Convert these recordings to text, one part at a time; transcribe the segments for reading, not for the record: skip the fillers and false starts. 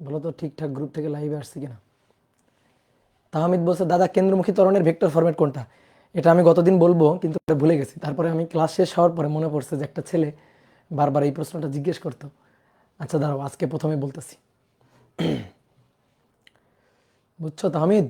বলো তো ঠিকঠাক গ্রুপ থেকে লাইভে আসছে কিনা। তাহমিদ বলছে দাদা কেন্দ্রমুখী ত্বরণের ভেক্টর ফরম্যাট কোনটা? এটা আমি গতদিন বলবো কিন্তু এটা ভুলে গেছি। তারপরে আমি ক্লাস শেষ হওয়ার পরে মনে পড়ছে যে একটা ছেলে বারবার এই প্রশ্নটা জিজ্ঞেস করতো। আচ্ছা দাঁড়াও, আজকে প্রথমে বলতেছি। বুঝছো তাহমিদ?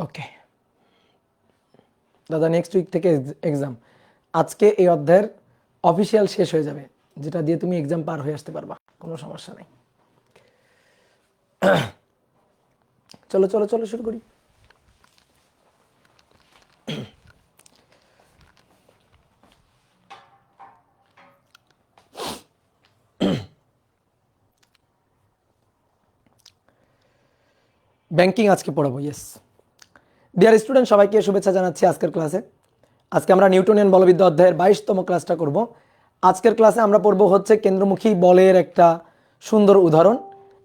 ওকে দাদা, নেক্সট উইক থেকে এক্সাম। আজকে এই অধ্যায়ের অফিসিয়াল শেষ হয়ে যাবে, যেটা দিয়ে তুমি এক্সাম পার হয়ে আসতে পারবা, কোনো সমস্যা নেই। চলো চলো চলো শুরু করি। ব্যাংকিং আজকে পড়াবো, ইয়েস। ডিয়ার স্টুডেন্ট, সবাইকে শুভেচ্ছা জানাচ্ছি আজকের ক্লাসে। আজকে আমরা নিউটনিয়ান বলবিদ্যা অধ্যায়ের 22তম ক্লাসটা করব। আজকের ক্লাসে আমরা পড়ব হচ্ছে কেন্দ্রমুখী বলের একটা সুন্দর উদাহরণ,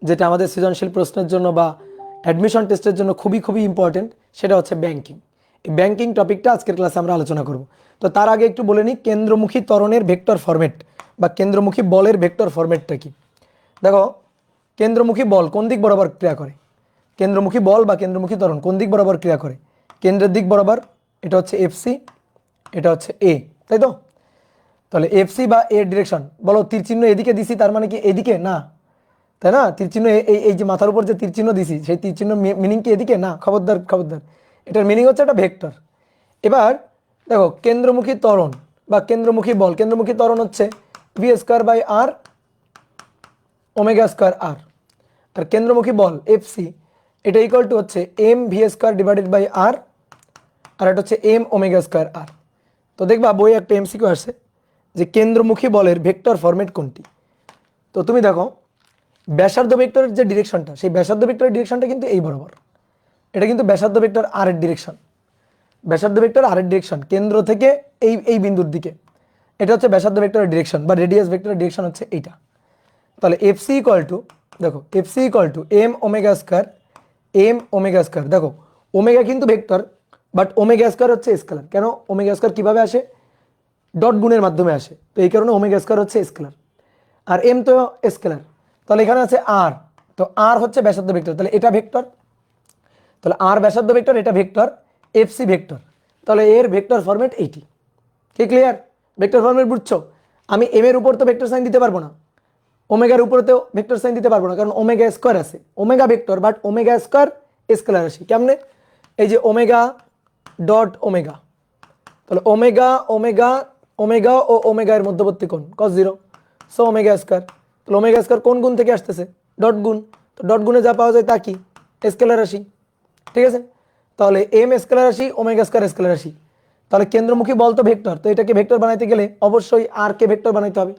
যেটা আমাদের সৃজনশীল প্রশ্নের জন্য বা অ্যাডমিশন টেস্টের জন্য খুবই খুবই ইম্পর্টেন্ট। সেটা হচ্ছে ব্যাংকিং। এই ব্যাংকিং টপিকটা আজকের ক্লাসে আমরা আলোচনা করব। তো তার আগে একটু বলে নিই, কেন্দ্রমুখী ত্বরণের ভেক্টর ফরম্যাট বা কেন্দ্রমুখী বলের ভেক্টর ফরম্যাটটা কি। দেখো, কেন্দ্রমুখী বল কোন দিক বরাবর ক্রিয়া করে? কেন্দ্রমুখী বল বা কেন্দ্রমুখী ত্বরণ কোন দিক বরাবর ক্রিয়া করে? কেন্দ্রের দিক বরাবর। এটা হচ্ছে এফসি, এটা হচ্ছে এ, তাই তো? তাহলে এফসি বা এর ডিরেকশন, বলো তীর চিহ্ন এদিকে দিছি তার মানে কি এদিকে? না, তাই না? তীর চিহ্ন এই যে মাথার উপর যে তীর চিহ্ন দিছি, সেই তীর চিহ্ন মিনিং কি এদিকে? না, খবরদার খবরদার। এটার মিনিং হচ্ছে একটা ভেক্টর। এবার দেখো, কেন্দ্রমুখী ত্বরণ বা কেন্দ্রমুখী বল, কেন্দ্রমুখী ত্বরণ হচ্ছে V square by R omega square R. আর কেন্দ্রমুখী বল এফসি, এটা ইকুয়াল টু হচ্ছে M V square divided by R, আর এটা হচ্ছে এম ওমেগা স্কোয়ার আর। তো দেখবা বই একটা এমসিকিউ আসছে যে কেন্দ্রমুখী বলের ভেক্টর ফরম্যাট কোনটি। তো তুমি দেখো, ব্যাসার্ধ ভেক্টরের যে ডিরেকশনটা, সেই ব্যাসার্ধ ভেক্টরের ডিরেকশনটা কিন্তু এই বরাবর। এটা কিন্তু ব্যাসার্ধ ভেক্টর আর এর ডিরেকশন। ব্যাসার্ধ ভেক্টর আর এর ডিরেকশন কেন্দ্র থেকে এই এই বিন্দুর দিকে, এটা হচ্ছে ব্যাসার্ধ ভেক্টরের ডিরেকশন বা রেডিয়াস ভেক্টরের ডিরেকশন হচ্ছে এইটা। তাহলে এফসি ইকুয়াল টু, দেখো FC equal to M omega square, M omega square. দেখো ওমেগা কিন্তু ভেক্টর, বাট ওমেগা স্কোয়ার হচ্ছে স্কেলার। কেন? ওমেগা স্কোয়ার কীভাবে আসে? ডট গুণের মাধ্যমে আসে, তো এই কারণে ওমেগা স্কোয়ার হচ্ছে স্কেলার। আর এম তো স্কেলার, তাহলে এখানে আছে আর, তো আর হচ্ছে ব্যাসার্ধ ভেক্টর, তাহলে এটা ভেক্টর। তাহলে আর ব্যাসার্ধ ভেক্টর, এটা ভেক্টর, এফসি ভেক্টর। তাহলে এর ভেক্টর ফরম্যাট এইটি। কি ক্লিয়ার? ভেক্টর ফরম্যাট বুঝছো? আমি এম এর উপর তো ভেক্টর সাইন দিতে পারবো না, ওমেগার উপরেতেও ভেক্টর সাইন দিতে পারবো না, কারণ ওমেগা স্কোয়ার আছে। Omega vector, but omega square scalar আসে কেমনে? এই যে ওমেগা ডট ওমেগা, তাহলে ওমেগা ওমেগা ওমেগা ও ওমেগা এর মধ্যবর্তী কোণ cos 0, সো ওমেগা স্কোয়ার। তাহলে ওমেগা স্কোয়ার কোন গুণ থেকে আসতেছে? ডট গুণ। তো ডট গুণে যা পাওয়া যায় তা কি? স্কেলার রাশি, ঠিক আছে? তাহলে এম স্কেলার রাশি, ওমেগা স্কোয়ার স্কেলার রাশি। তাহলে কেন্দ্রমুখী বল তো ভেক্টর, তো এটাকে ভেক্টর বানাইতে গেলে অবশ্যই আর কে ভেক্টর বানাইতে হবে,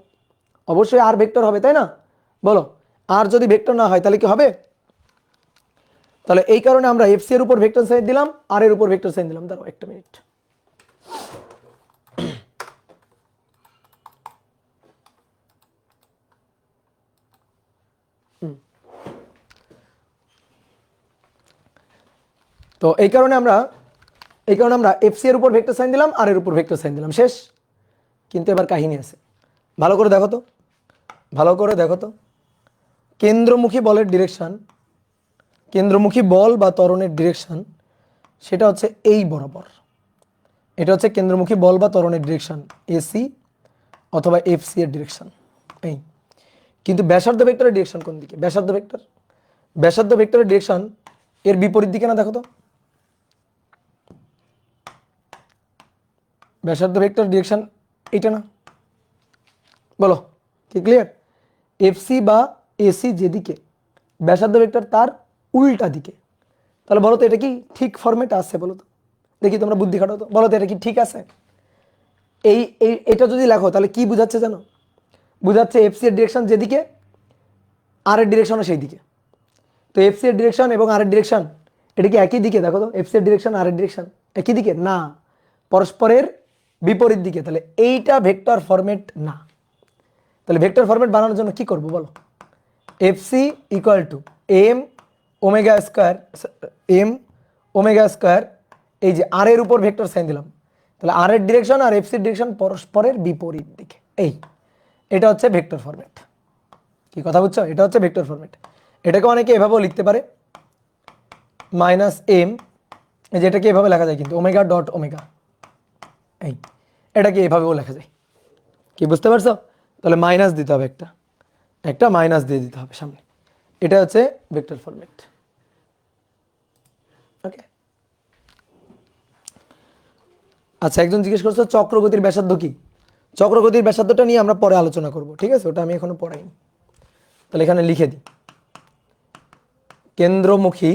অবশ্যই আর ভেক্টর হবে, তাই না? বলো, আর যদি ভেক্টর না হয় তাহলে কি হবে? তাহলে এই কারণে আমরা এফসি এর উপর ভেক্টর সাইন দিলাম, আর এর উপর ভেক্টর সাইন দিলাম। দাঁড়াও একটা মিনিট। তো এই কারণে আমরা এফসি এর উপর ভেক্টর সাইন দিলাম, আর এর উপর ভেক্টর সাইন দিলাম, শেষ। কিন্তু এবার কাহিনী আছে, ভালো করে দেখো তো, ভালো করে দেখো তো। কেন্দ্রমুখী বলের ডিরেকশন, কেন্দ্রমুখী বল বা ত্বরণের ডিরেকশন, সেটা হচ্ছে এই বরাবর। এটা হচ্ছে কেন্দ্রমুখী বল বা ত্বরণের ডিরেকশন, এসি অথবা এফসি এর ডিরেকশন এই। কিন্তু ব্যাসার্ধ ভেক্টরের ডিরেকশন কোন দিকে? ব্যাসার্ধ ভেক্টর, ব্যাসার্ধ ভেক্টরের ডিরেকশন এর বিপরীত দিকে না? দেখো তো, ব্যাসার্ধ ভেক্টর ডিরেকশন এইটা না? বলো, কি ক্লিয়ার? এফসি বা এসি যেদিকে, ব্যাসার্ধ ভেক্টর তার উল্টা দিকে। তাহলে বলো তো এটা কি ঠিক ফরম্যাটে আসছে? বলো তো দেখি, তোমরা বুদ্ধি খাটাও তো, বলো তো এটা কি ঠিক আছে? এই এটা যদি লেখো তাহলে কি বুঝাচ্ছে জানো? বুঝাচ্ছে এফসি এর ডিরেকশন যেদিকে, আর এর ডিরেকশনও সেই দিকে। তো এফসি এর ডিরেকশন এবং আর এর ডিরেকশন, এটা কি একই দিকে? দেখো তো, এফসি এর ডিরেকশন আর এর ডিরেকশন একই দিকে না, পরস্পরের বিপরীত দিকে, তাহলে এইটা ভেক্টর ফরম্যাট না। তাহলে ভেক্টর ফরম্যাট বানানোর জন্য কি করব বলো? FC equal to M omega square, M omega square, এই যে আর এর উপর ভেক্টর সাইন দিলাম, তাহলে আর এর ডিরেকশন আর এফসির ডিরেকশন পরস্পরের বিপরীত দিকে। এটা হচ্ছে ভেক্টর ফরম্যাট। কি কথা বুঝছো? এটা হচ্ছে ভেক্টর ফরম্যাট। এটাকে অনেকে এভাবেও লিখতে পারে, মাইনাস এম, যেটাকে এভাবে লেখা যায় কিন্তু ওমেগা ডট ওমেগা, এটাকে এভাবেও লেখা যায়। কি বুঝতে পারছো? তাহলে মাইনাস দিতে হবে, একটা মাইনাস দিয়ে দিতে হবে সামনে। এটা হচ্ছে ভেক্টর ফরম্যাট। ওকে, আচ্ছা, একজন জিজ্ঞেস করছো চক্রগতির ব্যাসার্ধ কি? চক্রগতির ব্যাসার্ধটা নিয়ে আমরা পরে আলোচনা করব, ঠিক আছে? ওটা আমি এখনো পড়াইনি। তাহলে এখানে লিখে দিই, কেন্দ্রমুখী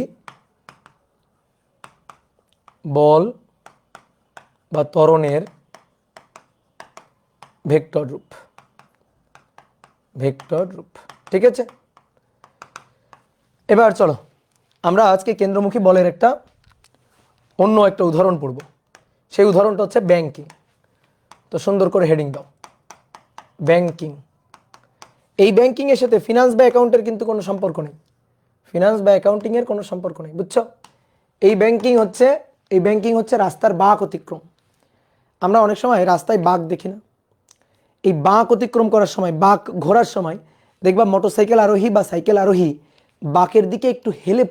বল বা ত্বরণের ভেক্টর রূপ, ঠিক আছে? এবার চলো আমরা আজকে কেন্দ্রমুখী বলের অন্য একটা উদাহরণ পড়ব। সেই উদাহরণটা হচ্ছে ব্যাংকিং। তো সুন্দর করে হেডিং দাও, ব্যাংকিং। এই ব্যাংকিং এর সাথে ফিনান্স বা অ্যাকাউন্টের কিন্তু কোনো সম্পর্ক নেই, ফিনান্স বা অ্যাকাউন্টিং এর কোনো সম্পর্ক নেই, বুঝছো? এই ব্যাংকিং হচ্ছে রাস্তার বাঁক অতিক্রম। আমরা অনেক সময় রাস্তায় বাঁক দেখি না, এই বাঁক অতিক্রম করার সময়, বাঁক ঘোরার সময় দেখবা মোটরসাইকেল আরোহী বা সাইকেল আরোহী বাঁকের দিকে একটু হেলে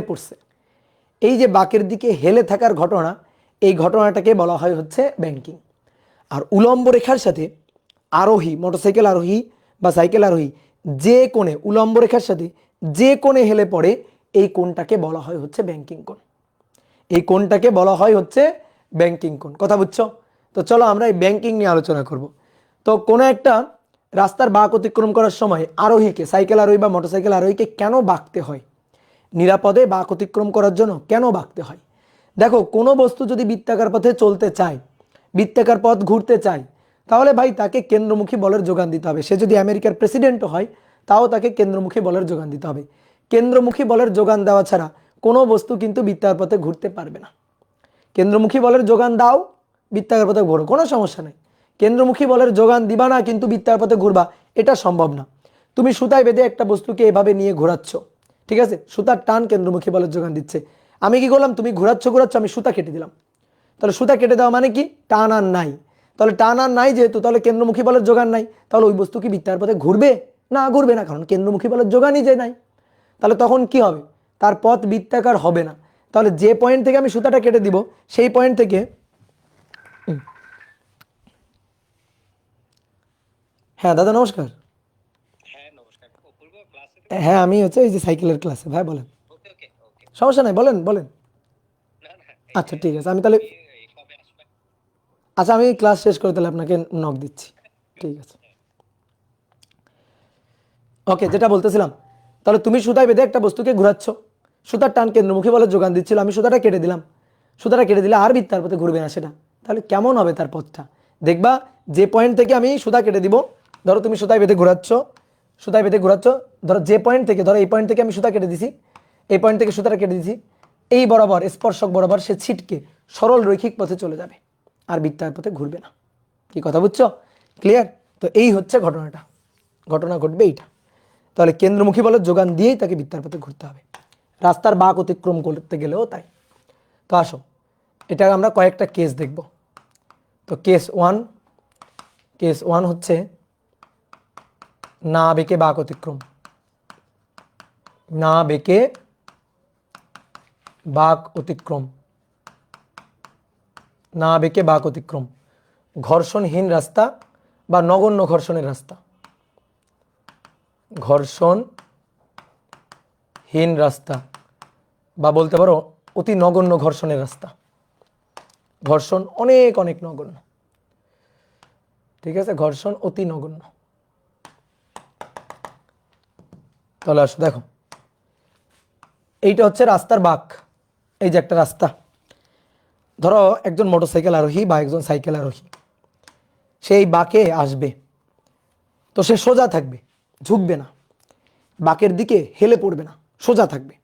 পড়ছে। এই যে বাঁকের দিকে হেলে থাকার ঘটনা, এই ঘটনাটাকে বলা হয় হচ্ছে ব্যাংকিং। আর উলম্ব রেখার সাথে আরোহী, মোটরসাইকেল আরোহী বা সাইকেল আরোহী যে কোণে, উলম্ব রেখার সাথে যে কোণে হেলে পড়ে, এই কোণটাকে বলা হয় হচ্ছে ব্যাংকিং কোণ। এই কোণটাকে বলা হয় হচ্ছে ব্যাংকিং কোণ। কথা বুঝছো? তো চলো আমরা এই ব্যাংকিং নিয়ে আলোচনা করব। তো কোনো একটা রাস্তার বাঁক অতিক্রম করার সময় আরোহীকে, সাইকেল আরোহী বা মোটরসাইকেল আরোহীকে কেন বাঁকতে হয়? নিরাপদে বাঁক অতিক্রম করার জন্য কেন বাঁকতে হয়? দেখো, কোনো বস্তু যদি বৃত্তাকার পথে চলতে চায়, বৃত্তাকার পথ ঘুরতে চায়, তাহলে ভাই তাকে কেন্দ্রমুখী বলের যোগান দিতে হবে। সে যদি আমেরিকার প্রেসিডেন্টও হয়, তাও তাকে কেন্দ্রমুখী বলের যোগান দিতে হবে। কেন্দ্রমুখী বলের যোগান দেওয়া ছাড়া কোনো বস্তু কিন্তু বৃত্তাকার পথে ঘুরতে পারবে না। কেন্দ্রমুখী বলের যোগান দাও, বৃত্তাকার পথে ঘোরো, কোনো সমস্যা নেই। কেন্দ্রমুখী বলের যোগান দিবা না কিন্তু বৃত্তাকার পথে ঘুরবা, এটা সম্ভব না। তুমি সুতায় বেঁধে একটা বস্তুকে এভাবে নিয়ে ঘোরাচ্ছ, ঠিক আছে? সুতার টান কেন্দ্রমুখী বলের যোগান দিচ্ছে। আমি কি করলাম? তুমি ঘোরাচ্ছ, আমি সুতা কেটে দিলাম। তাহলে সুতা কেটে দেওয়া মানে কি? টান আর নাই। তাহলে টান আর নাই যেহেতু, তাহলে কেন্দ্রমুখী বলের যোগান নাই। তাহলে ওই বস্তু কি বৃত্তাকার পথে ঘুরবে? না, ঘুরবে না, কারণ কেন্দ্রমুখী বলের যোগানই যে নাই। তাহলে তখন কি হবে? তার পথ বৃত্তাকার হবে না। তাহলে যে পয়েন্ট থেকে আমি সুতাটা কেটে দিব, সেই পয়েন্ট থেকে, হ্যাঁ দাদা নমস্কার। হ্যাঁ, আমি হচ্ছে এই যে সাইকেলের ক্লাসে। ভাই বলেন। সমস্যা নাই, বলেন বলেন। আচ্ছা ঠিক আছে, আমি তাহলে, আচ্ছা আমি ক্লাস শেষ করে তাহলে আপনাকে নক দিচ্ছি। ঠিক আছে, ওকে। যেটা বলতেছিলাম, তাহলে তুমি সুতায় বেঁধে একটা বস্তুকে ঘোরাচ্ছ, সুতার টান কেন্দ্রমুখী বলে যোগান দিচ্ছিল, আমি সুতাটা কেটে দিলাম। সুতাটা কেটে দিলে আর বৃত্তার পথে ঘুরবে না সেটা। তাহলে কেমন হবে তার পথটা? দেখবা, যে পয়েন্ট থেকে আমি সুতা কেটে দিব, ধরো তুমি সুতায় বেঁধে ঘোরাচ্ছ, ধরো যে পয়েন্ট থেকে, ধরো এই পয়েন্ট থেকে আমি সুতা কেটে দিছি, এই পয়েন্ট থেকে সুতাটা কেটে দিছি, এই বরাবর, স্পর্শক বরাবর সে ছিটকে সরল রৈখিক পথে চলে যাবে, আর বৃত্তার পথে ঘুরবে না। কি কথা বুঝছো? ক্লিয়ার? তো এই হচ্ছে ঘটনা ঘটবে এইটা। তাহলে কেন্দ্রমুখী বলের যোগান দিয়েই তাকে বৃত্তার পথে ঘুরতে হবে, রাস্তার বাঁক অতিক্রম করতে গেলেও তাই। তো আসো, এটা আমরা কয়েকটা কেস দেখব। তো কেস ওয়ান হচ্ছে না বেঁকে বাঁক অতিক্রম, না বেঁকে বাঁক অতিক্রম, ঘর্ষণহীন রাস্তা বা নগণ্য ঘর্ষণের রাস্তা, ঘর্ষণহীন রাস্তা বা বলতে পারো অতি নগণ্য ঘর্ষণের রাস্তা। ঘর্ষণ অনেক অনেক নগণ্য, ঠিক আছে? ঘর্ষণ অতি নগণ্য। তাহলে আসো দেখো, এইটা হচ্ছে রাস্তার বাঁক। এই যে একটা রাস্তা, ধরো একজন মোটরসাইকেল আরোহী বা একজন সাইকেল আরোহী সেই বাঁকে আসবে, তো সে সোজা থাকবে, ঝুঁকবে না, বাঁকের দিকে হেলে পড়বে না, সোজা থাকবে।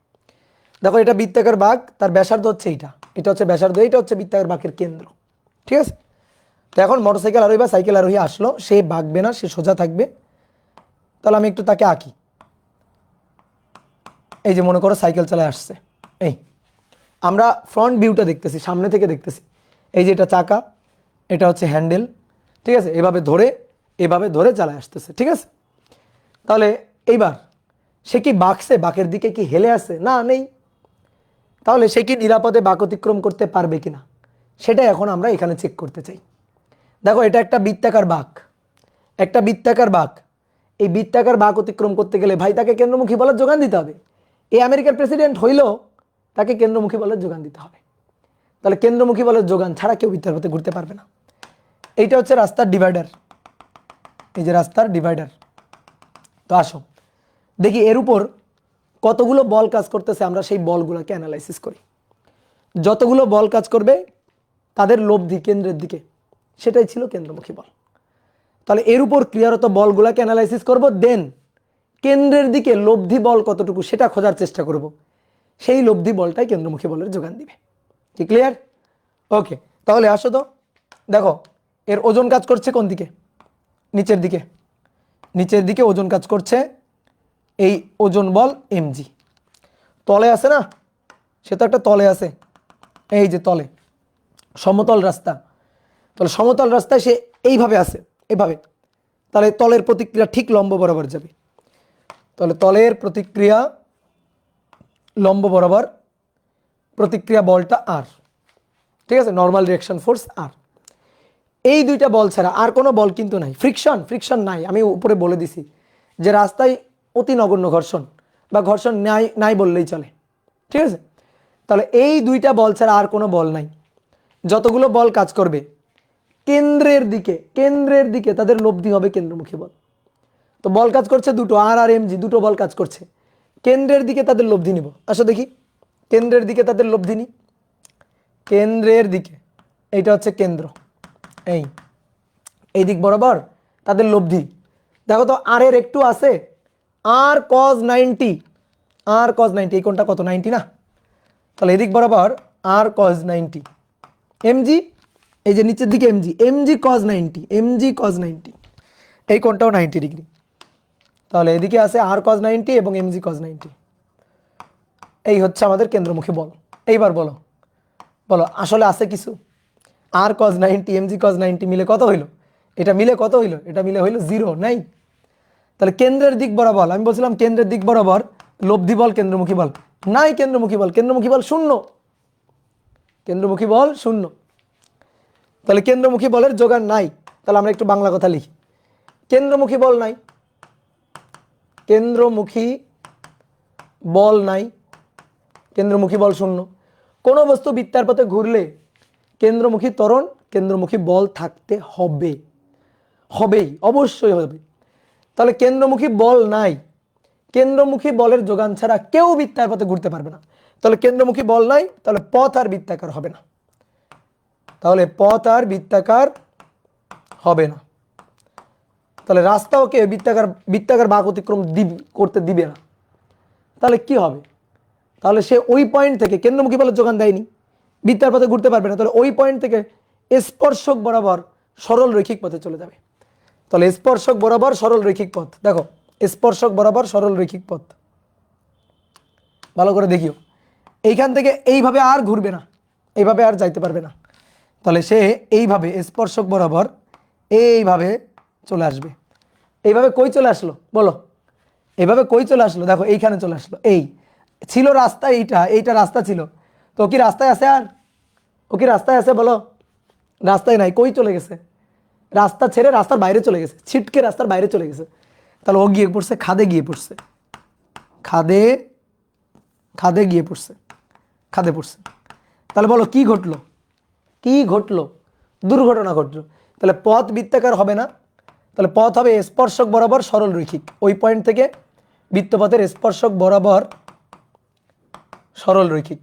দেখো এটা বৃত্তাকার বাঁক, তার ব্যাসার্ধ হচ্ছে এইটা, এটা হচ্ছে ব্যাসার্ধ, এইটা হচ্ছে বৃত্তাকার বাঁকের কেন্দ্র। ঠিক আছে, তো এখন মোটরসাইকেল আরোহী বা সাইকেল আরোহী আসলো, সে বাঁকবে না, সে সোজা থাকবে। তাহলে আমি একটু তাকে আঁকি। এই যে মনে করো সাইকেল চালায় আসছে, এই আমরা ফ্রন্ট ভিউটা দেখতেছি, সামনে থেকে দেখতেছি। এই যে এটা চাকা, এটা হচ্ছে হ্যান্ডেল। ঠিক আছে, এভাবে ধরে চালায় আসতেছে। ঠিক আছে, তাহলে এইবার সে কি বাঁকছে, বাঁকের দিকে কি হেলে আছে? না, নেই। তাহলে সে কি নিরাপদে বাঁক অতিক্রম করতে পারবে কিনা, সেটা এখন আমরা এখানে চেক করতে চাই। দেখো, এটা একটা বৃত্তাকার বাঁক, একটা বৃত্তাকার বাঁক। এই বৃত্তাকার বাঁক অতিক্রম করতে গেলে ভাই তাকে কেন্দ্রমুখী বলের যোগান দিতে হবে। এই আমেরিকার প্রেসিডেন্ট হইলেও তাকে কেন্দ্রমুখী বলের যোগান দিতে হবে। তাহলে কেন্দ্রমুখী বলের যোগান ছাড়া কেউ বৃত্তের পথে ঘুরতে পারবে না। এইটা হচ্ছে রাস্তার ডিভাইডার, এই যে রাস্তার ডিভাইডার। তো আসো দেখি এর উপর কতগুলো বল কাজ করতেছে, আমরা সেই বলগুলোকে অ্যানালাইসিস করি। যতগুলো বল কাজ করবে তাদের লব্ধি কেন্দ্রের দিকে, সেটাই ছিল কেন্দ্রমুখী বল। তাহলে এর উপর ক্রিয়ারত বলগুলোকে অ্যানালাইসিস করব, দেন কেন্দ্রের দিকে লব্ধি বল কতটুকু সেটা খোঁজার চেষ্টা করব। সেই লব্ধি বলটাই কেন্দ্রমুখী বলের যোগান দিবে। কি ক্লিয়ার? ওকে, তাহলে আসো তো দেখো, এর ওজন কাজ করছে কোন দিকে? নিচের দিকে। নিচের দিকে ওজন কাজ করছে, এই ওজন বল এমজি। তলে আছে না, সে তো একটা তলে আছে, এই যে তলে, সমতল রাস্তা। তাহলে সমতল রাস্তায় সে এইভাবে আছে, এভাবে। তাহলে তলের প্রতিক্রিয়া ঠিক লম্ব বরাবর যাবে। তাহলে তলের প্রতিক্রিয়া লম্ব বরাবর, প্রতিক্রিয়া বলটা আর। ঠিক আছে, নর্মাল রিঅ্যাকশন ফোর্স আর। এই দুইটা বল ছাড়া আর কোনো বল কিন্তু নাই। ফ্রিকশন নাই, আমি উপরে বলে দিছি যে রাস্তায় অতি নগণ্য ঘর্ষণ বা ঘর্ষণ নাই নাই বললেই চলে। ঠিক আছে, তাহলে এই দুইটা বল ছাড়া আর কোনো বল নাই। যতগুলো বল কাজ করবে কেন্দ্রের দিকে তাদের লব্ধি হবে কেন্দ্রমুখী বল। তো বল কাজ করছে দুটো, আর আর এমজি, দুটো বল কাজ করছে। কেন্দ্রের দিকে তাদের লব্ধি নিব। আসো দেখি, কেন্দ্রের দিকে তাদের লব্ধি নি। কেন্দ্রের দিকে, এইটা হচ্ছে কেন্দ্র, এই দিক বরাবর তাদের লব্ধি। দেখো তো আর এর একটু আছে, আর কজ 90, আর কজ 90, এই কোণটা কত? 90 না? তাহলে এদিক বরাবর আর কজ 90, এমজি, এই যে নিচের দিকে এমজি কজ 90, এমজি কজ 90, এই কোণটাও 90 ডিগ্রি। তাহলে এদিকে আছে আর কজ 90 এবং এমজি কজ 90। এই হচ্ছে আমাদের কেন্দ্রমুখী বল। এইবার বলো আসলে আছে কিছু? আর কজ 90 এমজি কজ 90 মিলে কত হইলো? এটা মিলে কত হইলো? এটা মিলে হইলো 0, নাই। তাহলে কেন্দ্রের দিক বরাবর, আমি বলছিলাম কেন্দ্রের দিক বরাবর লব্ধি বল কেন্দ্রমুখী বল নাই, কেন্দ্রমুখী বল শূন্য, কেন্দ্রমুখী বল শূন্য। তাহলে কেন্দ্রমুখী বলের যোগান নাই। তাহলে আমরা একটু বাংলা কথা লিখি, কেন্দ্রমুখী বল নাই, কেন্দ্রমুখী বল নাই, কেন্দ্রমুখী বল শূন্য। কোনো বস্তু বৃত্তার পথে ঘুরলে কেন্দ্রমুখী ত্বরণ, কেন্দ্রমুখী বল থাকতে হবে, হবেই, অবশ্যই হবে। তাহলে কেন্দ্রমুখী বল নাই, কেন্দ্রমুখী বলের যোগান ছাড়া কেউ বৃত্তার পথে ঘুরতে পারবে না। তাহলে কেন্দ্রমুখী বল নাই, তাহলে পথ আর বৃত্তাকার হবে না, তাহলে পথ আর বৃত্তাকার হবে না। তাহলে রাস্তাও কে বৃত্তাকার বাঁক অতিক্রম করতে দিবে না। তাহলে কি হবে? তাহলে সে ওই পয়েন্ট থেকে, কেন্দ্রমুখী বলের যোগান দেয়নি, বৃত্তার পথে ঘুরতে পারবে না, তাহলে ওই পয়েন্ট থেকে স্পর্শক বরাবর সরল রৈখিক পথে চলে যাবে। তাহলে স্পর্শক বরাবর সরল রৈখিক পথ, দেখো স্পর্শক বরাবর সরল রৈখিক পথ, ভালো করে দেখিও। এইখান থেকে এইভাবে আর ঘুরবে না, এইভাবে আর যাইতে পারবে না। তাহলে সে এইভাবে স্পর্শক বরাবর এইভাবে চলে আসবে। এইভাবে কই চলে আসলো বলো? এইভাবে কই চলে আসলো? দেখো এইখানে চলে আসলো। এই ছিল রাস্তা, এইটা রাস্তা ছিল। তো কি রাস্তায় আছে? আর ও কি রাস্তায় আছে বলো? রাস্তায় নাই, কই চলে গেছে? রাস্তা ছেড়ে রাস্তার বাইরে চলে গেছে, ছিটকে রাস্তার বাইরে চলে গেছে। তাহলে ও গিয়ে পড়ছে খাদে, গিয়ে পড়ছে খাদে গিয়ে পড়ছে, খাদে পড়ছে। তাহলে বলো কি ঘটলো? দুর্ঘটনা ঘটলো। তাহলে পথ বৃত্তাকার হবে না, তাহলে পথ হবে স্পর্শক বরাবর সরল রৈখিক। ওই পয়েন্ট থেকে বৃত্তপথের স্পর্শক বরাবর সরল রৈখিক,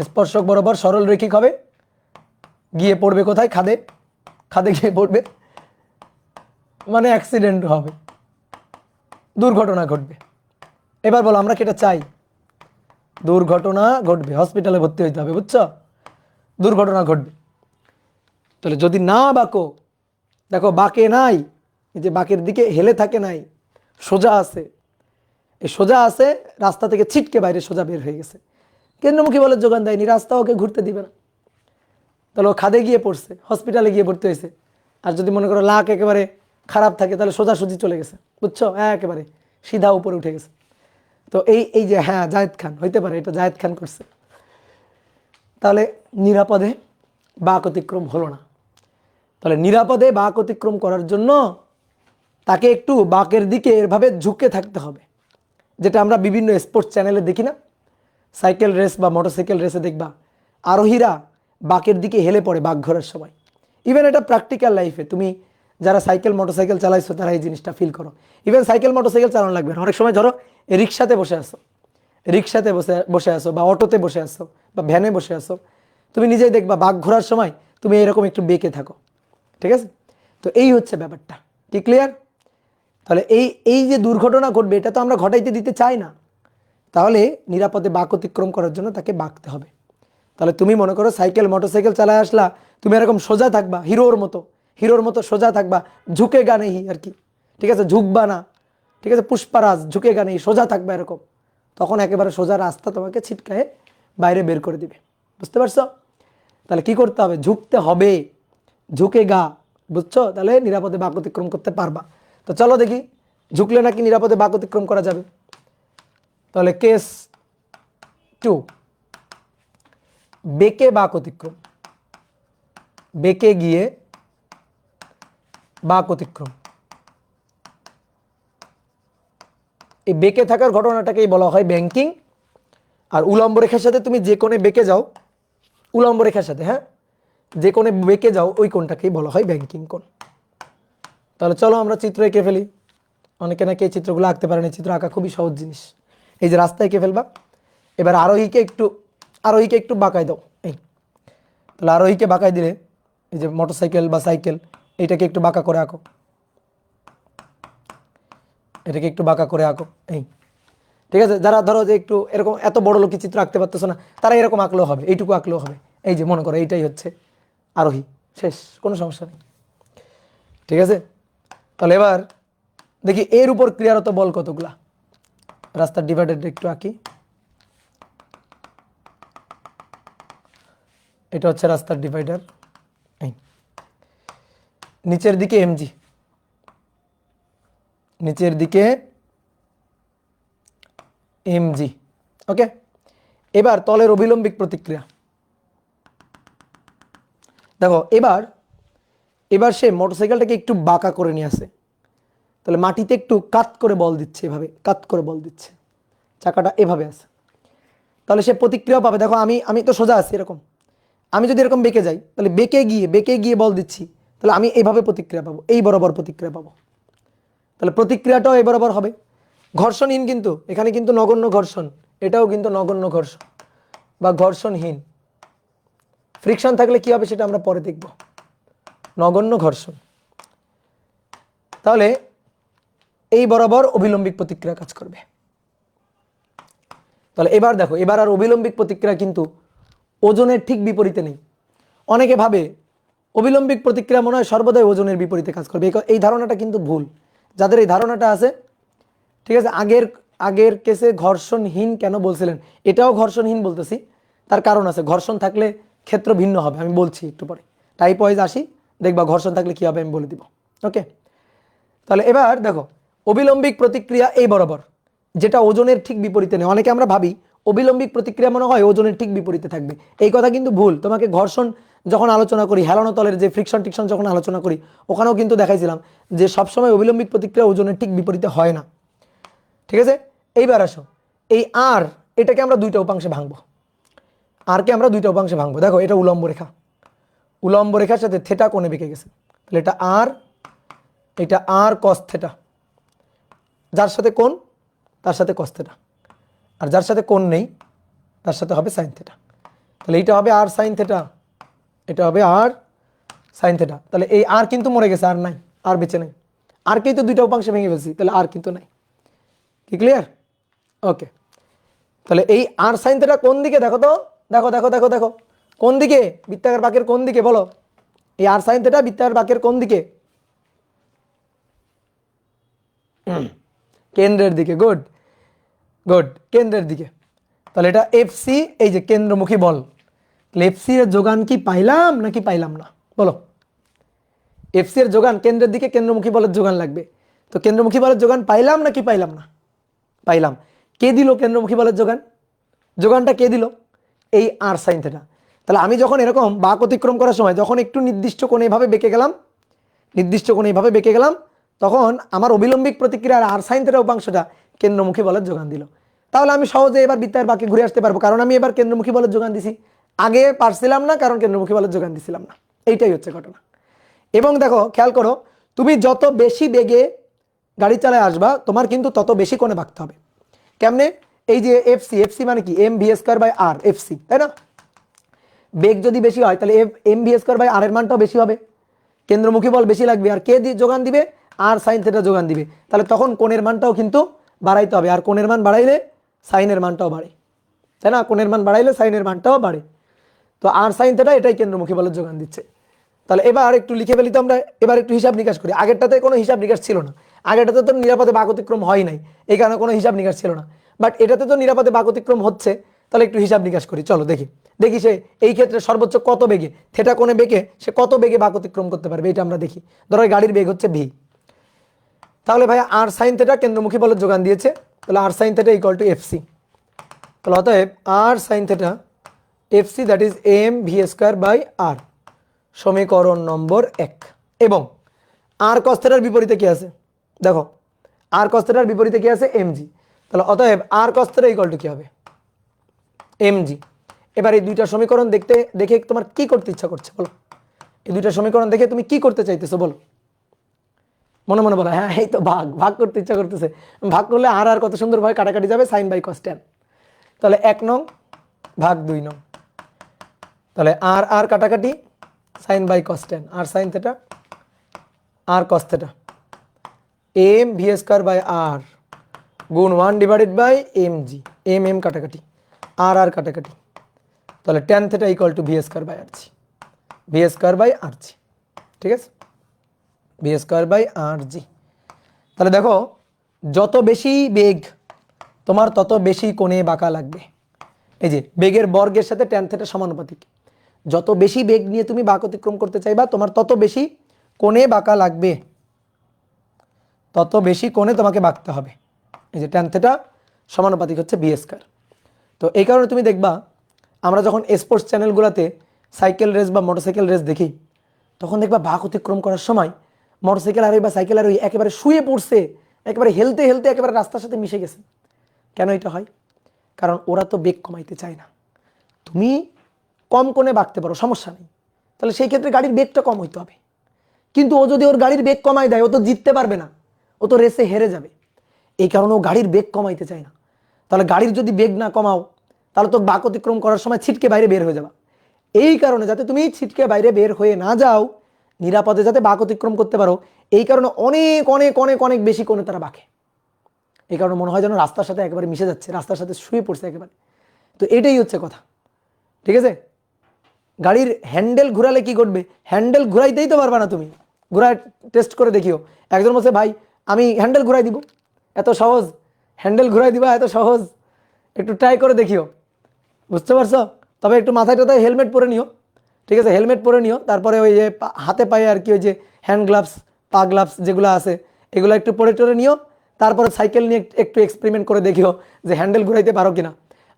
স্পর্শক বরাবর সরল রৈখিক হবে। গিয়ে পড়বে কোথায়? খাদে গিয়ে পড়বে, মানে অ্যাক্সিডেন্ট হবে, দুর্ঘটনা ঘটবে। এবার বলো আমরা কি এটা চাই? দুর্ঘটনা ঘটবে, হসপিটালে ভর্তি হইতে হবে, বুঝছো? দুর্ঘটনা ঘটবে। তাহলে যদি না বাঁকো, দেখো বাঁকে নাই, এই যে বাঁকের দিকে হেলে থাকে নাই, সোজা আছে, এই সোজা আছে, রাস্তা থেকে ছিটকে বাইরে সোজা বের হয়ে গেছে, কেন্দ্রমুখী বলের যোগান দেয়নি, রাস্তা ওকে ঘুরতে দিবে না, তাহলে ও খাদে গিয়ে পড়ছে, হসপিটালে গিয়ে ভর্তি হয়েছে। আর যদি মনে করো লাক একেবারে খারাপ থাকে, তাহলে সোজাসুজি চলে গেছে, বুঝছো? একেবারে সিধা উপরে উঠে গেছে। তো এই যে হ্যাঁ জায়েদ খান হইতে পারে, এটা জায়েদ খান করছে। তাহলে নিরাপদে বাঁক অতিক্রম হলো না। তাহলে নিরাপদে বাঁক অতিক্রম করার জন্য তাকে একটু বাঁকের দিকে এভাবে ঝুঁকে থাকতে হবে, যেটা আমরা বিভিন্ন স্পোর্টস চ্যানেলে দেখি না, সাইকেল রেস বা মোটরসাইকেল রেসে দেখবা আরোহীরা বাঁকের দিকে হেলে পড়ে বাঁক ঘোরার সময়। ইভেন এটা প্র্যাকটিক্যাল লাইফে তুমি যারা সাইকেল মোটরসাইকেল চালাইছো তারা এই জিনিসটা ফিল করো। ইভেন সাইকেল মোটরসাইকেল চালানো লাগবে না, অনেক সময় ধরো রিক্সাতে বসে আসো, রিক্সাতে বসে আসো বা অটোতে বসে আসো বা ভ্যানে বসে আসো, তুমি নিজেই দেখবা বাঁক ঘোরার সময় তুমি এরকম একটু বেঁকে থাকো, ঠিক আছে? তো এই হচ্ছে ব্যাপারটা, কি ক্লিয়ার? তাহলে এই যে দুর্ঘটনা ঘটবে এটা তো আমরা ঘটাইতে দিতে চাই না, তাহলে নিরাপদে বাঁক অতিক্রম করার জন্য তাকে বাঁকতে হবে। তাহলে তুমি মনে করো সাইকেল মোটরসাইকেল চালায় আসলা, তুমি এরকম সোজা থাকবা, হিরোর মতো সোজা থাকবা, ঝুঁকে গানেই আর কি, ঠিক আছে? ঝুঁকবা না, ঠিক আছে? পুষ্পারাজ ঝুঁকে গানেই সোজা থাকবা এরকম, তখন একেবারে সোজা রাস্তা তোমাকে ছিটকায়ে বাইরে বের করে দিবে, বুঝতে পারছো? তাহলে কি করতে হবে? ঝুঁকতে হবে, ঝুঁকে গা, বুঝছো? তাহলে নিরাপদে বাঁক অতিক্রম করতে পারবা। তো চলো দেখি ঝুঁকলে নাকি নিরাপদে বাঁক অতিক্রম করা যাবে। তাহলে কেস 2, বেঁকে বাঁক অতিক্রম, বেঁকে গিয়ে বাঁক অতিক্রম। এই বেঁকে থাকার ঘটনাটাকেই বলা হয় ব্যাংকিং। আর উলম্ব রেখার সাথে তুমি যে কোণে বেঁকে যাও, উলম্ব রেখার সাথে, হ্যাঁ, যে কোণে বেঁকে যাও ওই কোণটাকেই বলা হয় ব্যাংকিং কোণ। তাহলে চলো আমরা চিত্র এঁকে ফেলি। অনেকে নাকি এই চিত্রগুলো আঁকতে পারেন, এই চিত্র আঁকা খুবই সহজ জিনিস। এই যে রাস্তা এঁকে ফেলবা, এবার আরোহীকে একটু বাঁকাই দাও, এই তাহলে আরোহীকে বাঁকাই দিলে এই যে মোটরসাইকেল বা সাইকেল এইটাকে একটু বাঁকা করে আঁকো, এটাকে একটু বাঁকা করে আঁকো, এই ঠিক আছে? যারা ধরো যে একটু এরকম এত বড় লোকই চিত্র আঁকতে পারতেছো না, তারা এরকম আঁকলেও হবে, এইটুকু আঁকলেও হবে। এই যে মনে করো এইটাই হচ্ছে আরোহী, শেষ, কোনো সমস্যা নেই, ঠিক আছে? তাহলে এবার দেখি এর উপর ক্রিয়ারত বল কতগুলা। রাস্তার ডিভাইডার একটু আঁকি, এটা হচ্ছে রাস্তার ডিভাইডার, এই নিচের দিকে এমজি, নিচের দিকে এমজি, ওকে? এবার তলের অভিলম্বিক প্রতিক্রিয়া দেখো, এবার সে মোটরসাইকেলটাকে একটু বাঁকা করে নিয়ে আসে, তাহলে মাটিতে একটু কাত করে বল দিচ্ছে, এভাবে কাত করে বল দিচ্ছে, চাকাটা এভাবে আছে, তাহলে সে প্রতিক্রিয়াও পাবে। দেখো আমি তো সোজা আছি এরকম, আমি যদি এরকম বেঁকে যাই, তাহলে বেঁকে গিয়ে বল দিচ্ছি, তাহলে আমি এইভাবে প্রতিক্রিয়া পাবো, এই বরাবর প্রতিক্রিয়া পাবো, তাহলে প্রতিক্রিয়াটাও এই বরাবর হবে। ঘর্ষণহীন, কিন্তু এখানে কিন্তু নগণ্য ঘর্ষণ, এটাও কিন্তু নগণ্য ঘর্ষণ বা ঘর্ষণহীন। ফ্রিকশন থাকলে কি হবে সেটা আমরা পরে দেখব, নগণ্য ঘর্ষণ। তাহলে এই বরাবর অভিলম্বিক প্রতিক্রিয়া কাজ করবে। তাহলে এবার দেখো, এবার আর অভিলম্বিক প্রতিক্রিয়া কিন্তু ওজনের ঠিক বিপরীতে নেই। অনেকে ভাবে অভিলম্বিক প্রতিক্রিয়া মনে হয় সর্বদাই ওজনের বিপরীতে কাজ করবে, এই ধারণাটা কিন্তু ভুল। যাদের এই ধারণাটা আছে, ঠিক আছে, আগের কেসে ঘর্ষণহীন কেন বলছিলেন, এটাও ঘর্ষণহীন বলতেছি, তার কারণ আছে। ঘর্ষণ থাকলে ক্ষেত্র ভিন্ন হবে, আমি বলছি একটু পরে। টাইপ ওয়াইজ আসি, দেখবা ঘর্ষণ থাকলে কি হবে আমি বলে দিব, ওকে? তাহলে এবার দেখো অবিলম্বিক প্রতিক্রিয়া এই বরাবর, যেটা ওজনের ঠিক বিপরীতে নেই। অনেকে আমরা ভাবি অবিলম্বিক প্রতিক্রিয়া মনে হয় ওজনের ঠিক বিপরীতে থাকবে, এই কথা কিন্তু ভুল। তোমাকে ঘর্ষণ যখন আলোচনা করি, হেলানো তলের যে ফ্রিকশন টিকশন যখন আলোচনা করি, ওখানেও কিন্তু দেখাইছিলাম যে সবসময় অবিলম্বিক প্রতিক্রিয়া ওজনের ঠিক বিপরীতে হয় না, ঠিক আছে? এইবার আসো, এই আর এটাকে আমরা দুইটা উপাংশে ভাঙবো, আরকে আমরা দুইটা উপাংশে ভাঙবো। দেখো এটা উলম্ব রেখা, উলম্ব রেখার সাথে থেটা কোণে বেঁকে গেছে, তাহলে এটা আর কস থেটা, যার সাথে কোণ তার সাথে কস থেটা, আর যার সাথে কোণ নেই তার সাথে হবে সাইন থেটা। তাহলে এইটা হবে আর সাইন থেটা, এটা হবে আর সাইন থেটা। তাহলে এই আর কিন্তু মরে গেছে, আর নাই, আর বেঁচে নাই, আরকেই তো দুইটা উপাংশে ভেঙে ফেলছি, তাহলে আর কিন্তু নাই। কি ক্লিয়ার? ওকে। তাহলে এই আর সাইন থিটা কোন দিকে দেখো তো, দেখো দেখো দেখো দেখো কোন দিকে, বৃত্তাকার বাঁকের কোন দিকে বলো, এই আর সাইন থিটা বৃত্তাকার বাঁকের কোন দিকে? কেন্দ্রের দিকে। গুড গুড, কেন্দ্রের দিকে। তাহলে এটা এফসি, এই যে কেন্দ্রমুখী বল, তাহলে এফসি এর যোগান কি পাইলাম নাকি পাইলাম না বলো? এফসি এর যোগান কেন্দ্রের দিকে, কেন্দ্রমুখী বলের যোগান লাগবে। তো কেন্দ্রমুখী বলের যোগান পাইলাম নাকি পাইলাম না? পাইলাম। কে দিল কেন্দ্রমুখী বলের যোগান? যোগানটা কে দিল? এই আর সাইন থিটা। তাহলে আমি যখন এরকম বাঁক অতিক্রম করার সময় যখন একটু নির্দিষ্ট কোণে এভাবে বেঁকে গেলাম, নির্দিষ্ট কোণে এভাবে বেঁকে গেলাম, তখন আমার অবিলম্বিক প্রতিক্রিয়ার আর সাইন থিটা উপাংশটা কেন্দ্রমুখী বলের যোগান দিল। তাহলে আমি সহজে এবার বৃত্তাকার বাঁকে ঘুরে আসতে পারবো, কারণ আমি এবার কেন্দ্রমুখী বলের যোগান দিছি। আগে পারছিলাম না, কারণ কেন্দ্রমুখী বলের যোগান দিছিলাম না। এইটাই হচ্ছে ঘটনা। এবং দেখো খেয়াল করো, তুমি যত বেশি বেগে গাড়ি চালায় আসবা, তোমার কিন্তু তত বেশি কোণে বাঁকতে হবে। কেমনে? এই যে এফসি, এফসি মানে কি? M V square by R, FC, তাই না? বেগ যদি বেশি হয় তাহলে M V square by R এর মানটাও বেশি হবে, কেন্দ্রমুখী বল বেশি লাগবে। আর কে যোগান দিবে? আর সাইন থিটা যোগান দিবে। তাহলে তখন কোণের মানটাও কিন্তু বাড়াইতে হবে, আর কোণের মান বাড়াইলে সাইনের মানটাও বাড়ে, তাই না? কোণের মান বাড়াইলে সাইনের মানটাও বাড়ে। তো আর সাইন থিটা এটাই কেন্দ্রমুখী বলের যোগান দিচ্ছে। তাহলে এবার একটু লিখে ফেলি তো আমরা, এবার একটু হিসাব নিকাশ করি। আগেরটাতে কোনো হিসাব নিকাশ ছিল না, আগেরটাতে তো নিরাপদে বাঁক অতিক্রম হয় নাই, এই কারণে কোনো হিসাব নিকাশ ছিল না। বাট এটাতে তো নিরাপদে বাঁক অতিক্রম হচ্ছে, তাহলে একটু হিসাব নিকাশ করি। চলো দেখি দেখি সে এই ক্ষেত্রে সর্বোচ্চ কত বেগে, থেটা কোণে বেগে সে কত বেগে বাঁক অতিক্রম করতে পারবে, এটা আমরা দেখি। ধরো গাড়ির বেগ হচ্ছে ভি, তাহলে ভাই আর সাইন থিটা কেন্দ্রমুখী বলের যোগান দিয়েছে, তাহলে R sine theta equal to FC. তাহলে অতএব R sine theta FC that is M V square by R, সমীকরণ নম্বর 1। এবং আর কস থিটার বিপরীতে কি আছে দেখো, আর কস থিটার বিপরীতে কি আছে? এমজি। তাহলে অতএব আর কস থিটা ইকুয়াল টু কি হবে? এমজি। এবার এই দুইটা সমীকরণ দেখতে দেখে তোমার কি করতে ইচ্ছা করছে বলো? এই দুইটা সমীকরণ দেখে তুমি কি করতে চাইতেছো বলো? মনে মনে বলো, হ্যাঁ এই তো ভাগ ভাগ করতে ইচ্ছা করতেছে। ভাগ করলে আর আর কত সুন্দরভাবে কাটাকাটি যাবে, সাইন বাই কস ট্যান। তাহলে 1 নং ভাগ 2 নং, তাহলে আর আর কাটাকাটি, sine by cos tan, R sine theta R cos theta, M V square by R গুণ 1 divided by M G, M M কাটাকাটি, আর আর কাটাকাটি, তাহলে tan theta equal to V square by R G, V square by R G. ঠিক আছে, V square by R G. তাহলে দেখো যত বেশি বেগ তোমার তত বেশি কোণে বাঁকা লাগবে। এই যে বেগের বর্গের সাথে ট্যান থিটা সমানুপাতিক, যত বেশি বেগ নিয়ে তুমি বাঁক অতিক্রম করতে চাইবা তোমার তত বেশি কোণে বাঁকা লাগবে, তত বেশি কোণে তোমাকে বাঁকতে হবে। এই যে ট্যান থিটা সমানুপাতিক হচ্ছে ভি স্কয়ার। তো এই কারণে তুমি দেখবা আমরা যখন স্পোর্টস চ্যানেলগুলোতে সাইকেল রেস বা মোটরসাইকেল রেস দেখি, তখন দেখবা বাঁক অতিক্রম করার সময় মোটরসাইকেল আরোহী বা সাইকেল আরোহী একেবারে শুয়ে পড়ছে, একেবারে হেলতে হেলতে একেবারে রাস্তার সাথে মিশে গেছে। কেন এটা হয়? কারণ ওরা তো বেগ কমাইতে চায় না। তুমি কম কোণে বাঁকতে পারো, সমস্যা নেই, তাহলে সেই ক্ষেত্রে গাড়ির বেগটা কম হইতে হবে। কিন্তু ও যদি ওর গাড়ির বেগ কমাই দেয়, ও তো জিততে পারবে না, ও তো রেসে হেরে যাবে। এই কারণে ও গাড়ির বেগ কমাইতে চায় না। তাহলে গাড়ির যদি বেগ না কমাও, তাহলে তো বাঁক অতিক্রম করার সময় ছিটকে বাইরে বের হয়ে যাবে। এই কারণে যাতে তুমি ছিটকে বাইরে বের হয়ে না যাও, নিরাপদে যাতে বাঁক অতিক্রম করতে পারো, এই কারণে অনেক অনেক অনেক অনেক বেশি কোণে তারা বাঁকে। এই কারণে মনে হয় যেন রাস্তার সাথে একেবারে মিশে যাচ্ছে, রাস্তার সাথে শুয়ে পড়ছে একেবারে। তো এটাই হচ্ছে কথা। ঠিক আছে, গাড়ির হ্যান্ডেল ঘুরালে কি ঘটবে? হ্যান্ডেল ঘুরাইতেই তো পারবা না তুমি, ঘুরায় টেস্ট করে দেখিও। একজন বলছে ভাই আমি হ্যান্ডেল ঘুরাই দিব, এত সহজ? হ্যান্ডেল ঘুরাই দিবা এত সহজ? একটু ট্রাই করে দেখিও, বুঝতে পারছো? তবে একটু মাথায় টাথায় হেলমেট পরে নিও। ঠিক আছে, হেলমেট পরে নিও, তারপরে ওই যে হাতে পায়ে আর কি ওই যে হ্যান্ড গ্লাভস, পা গ্লাভস যেগুলো আছে এগুলো একটু পরে টরে নিও। তারপরে সাইকেল নিয়ে একটু এক্সপেরিমেন্ট করে দেখিও যে হ্যান্ডেল ঘুরাইতে পারো কিনা।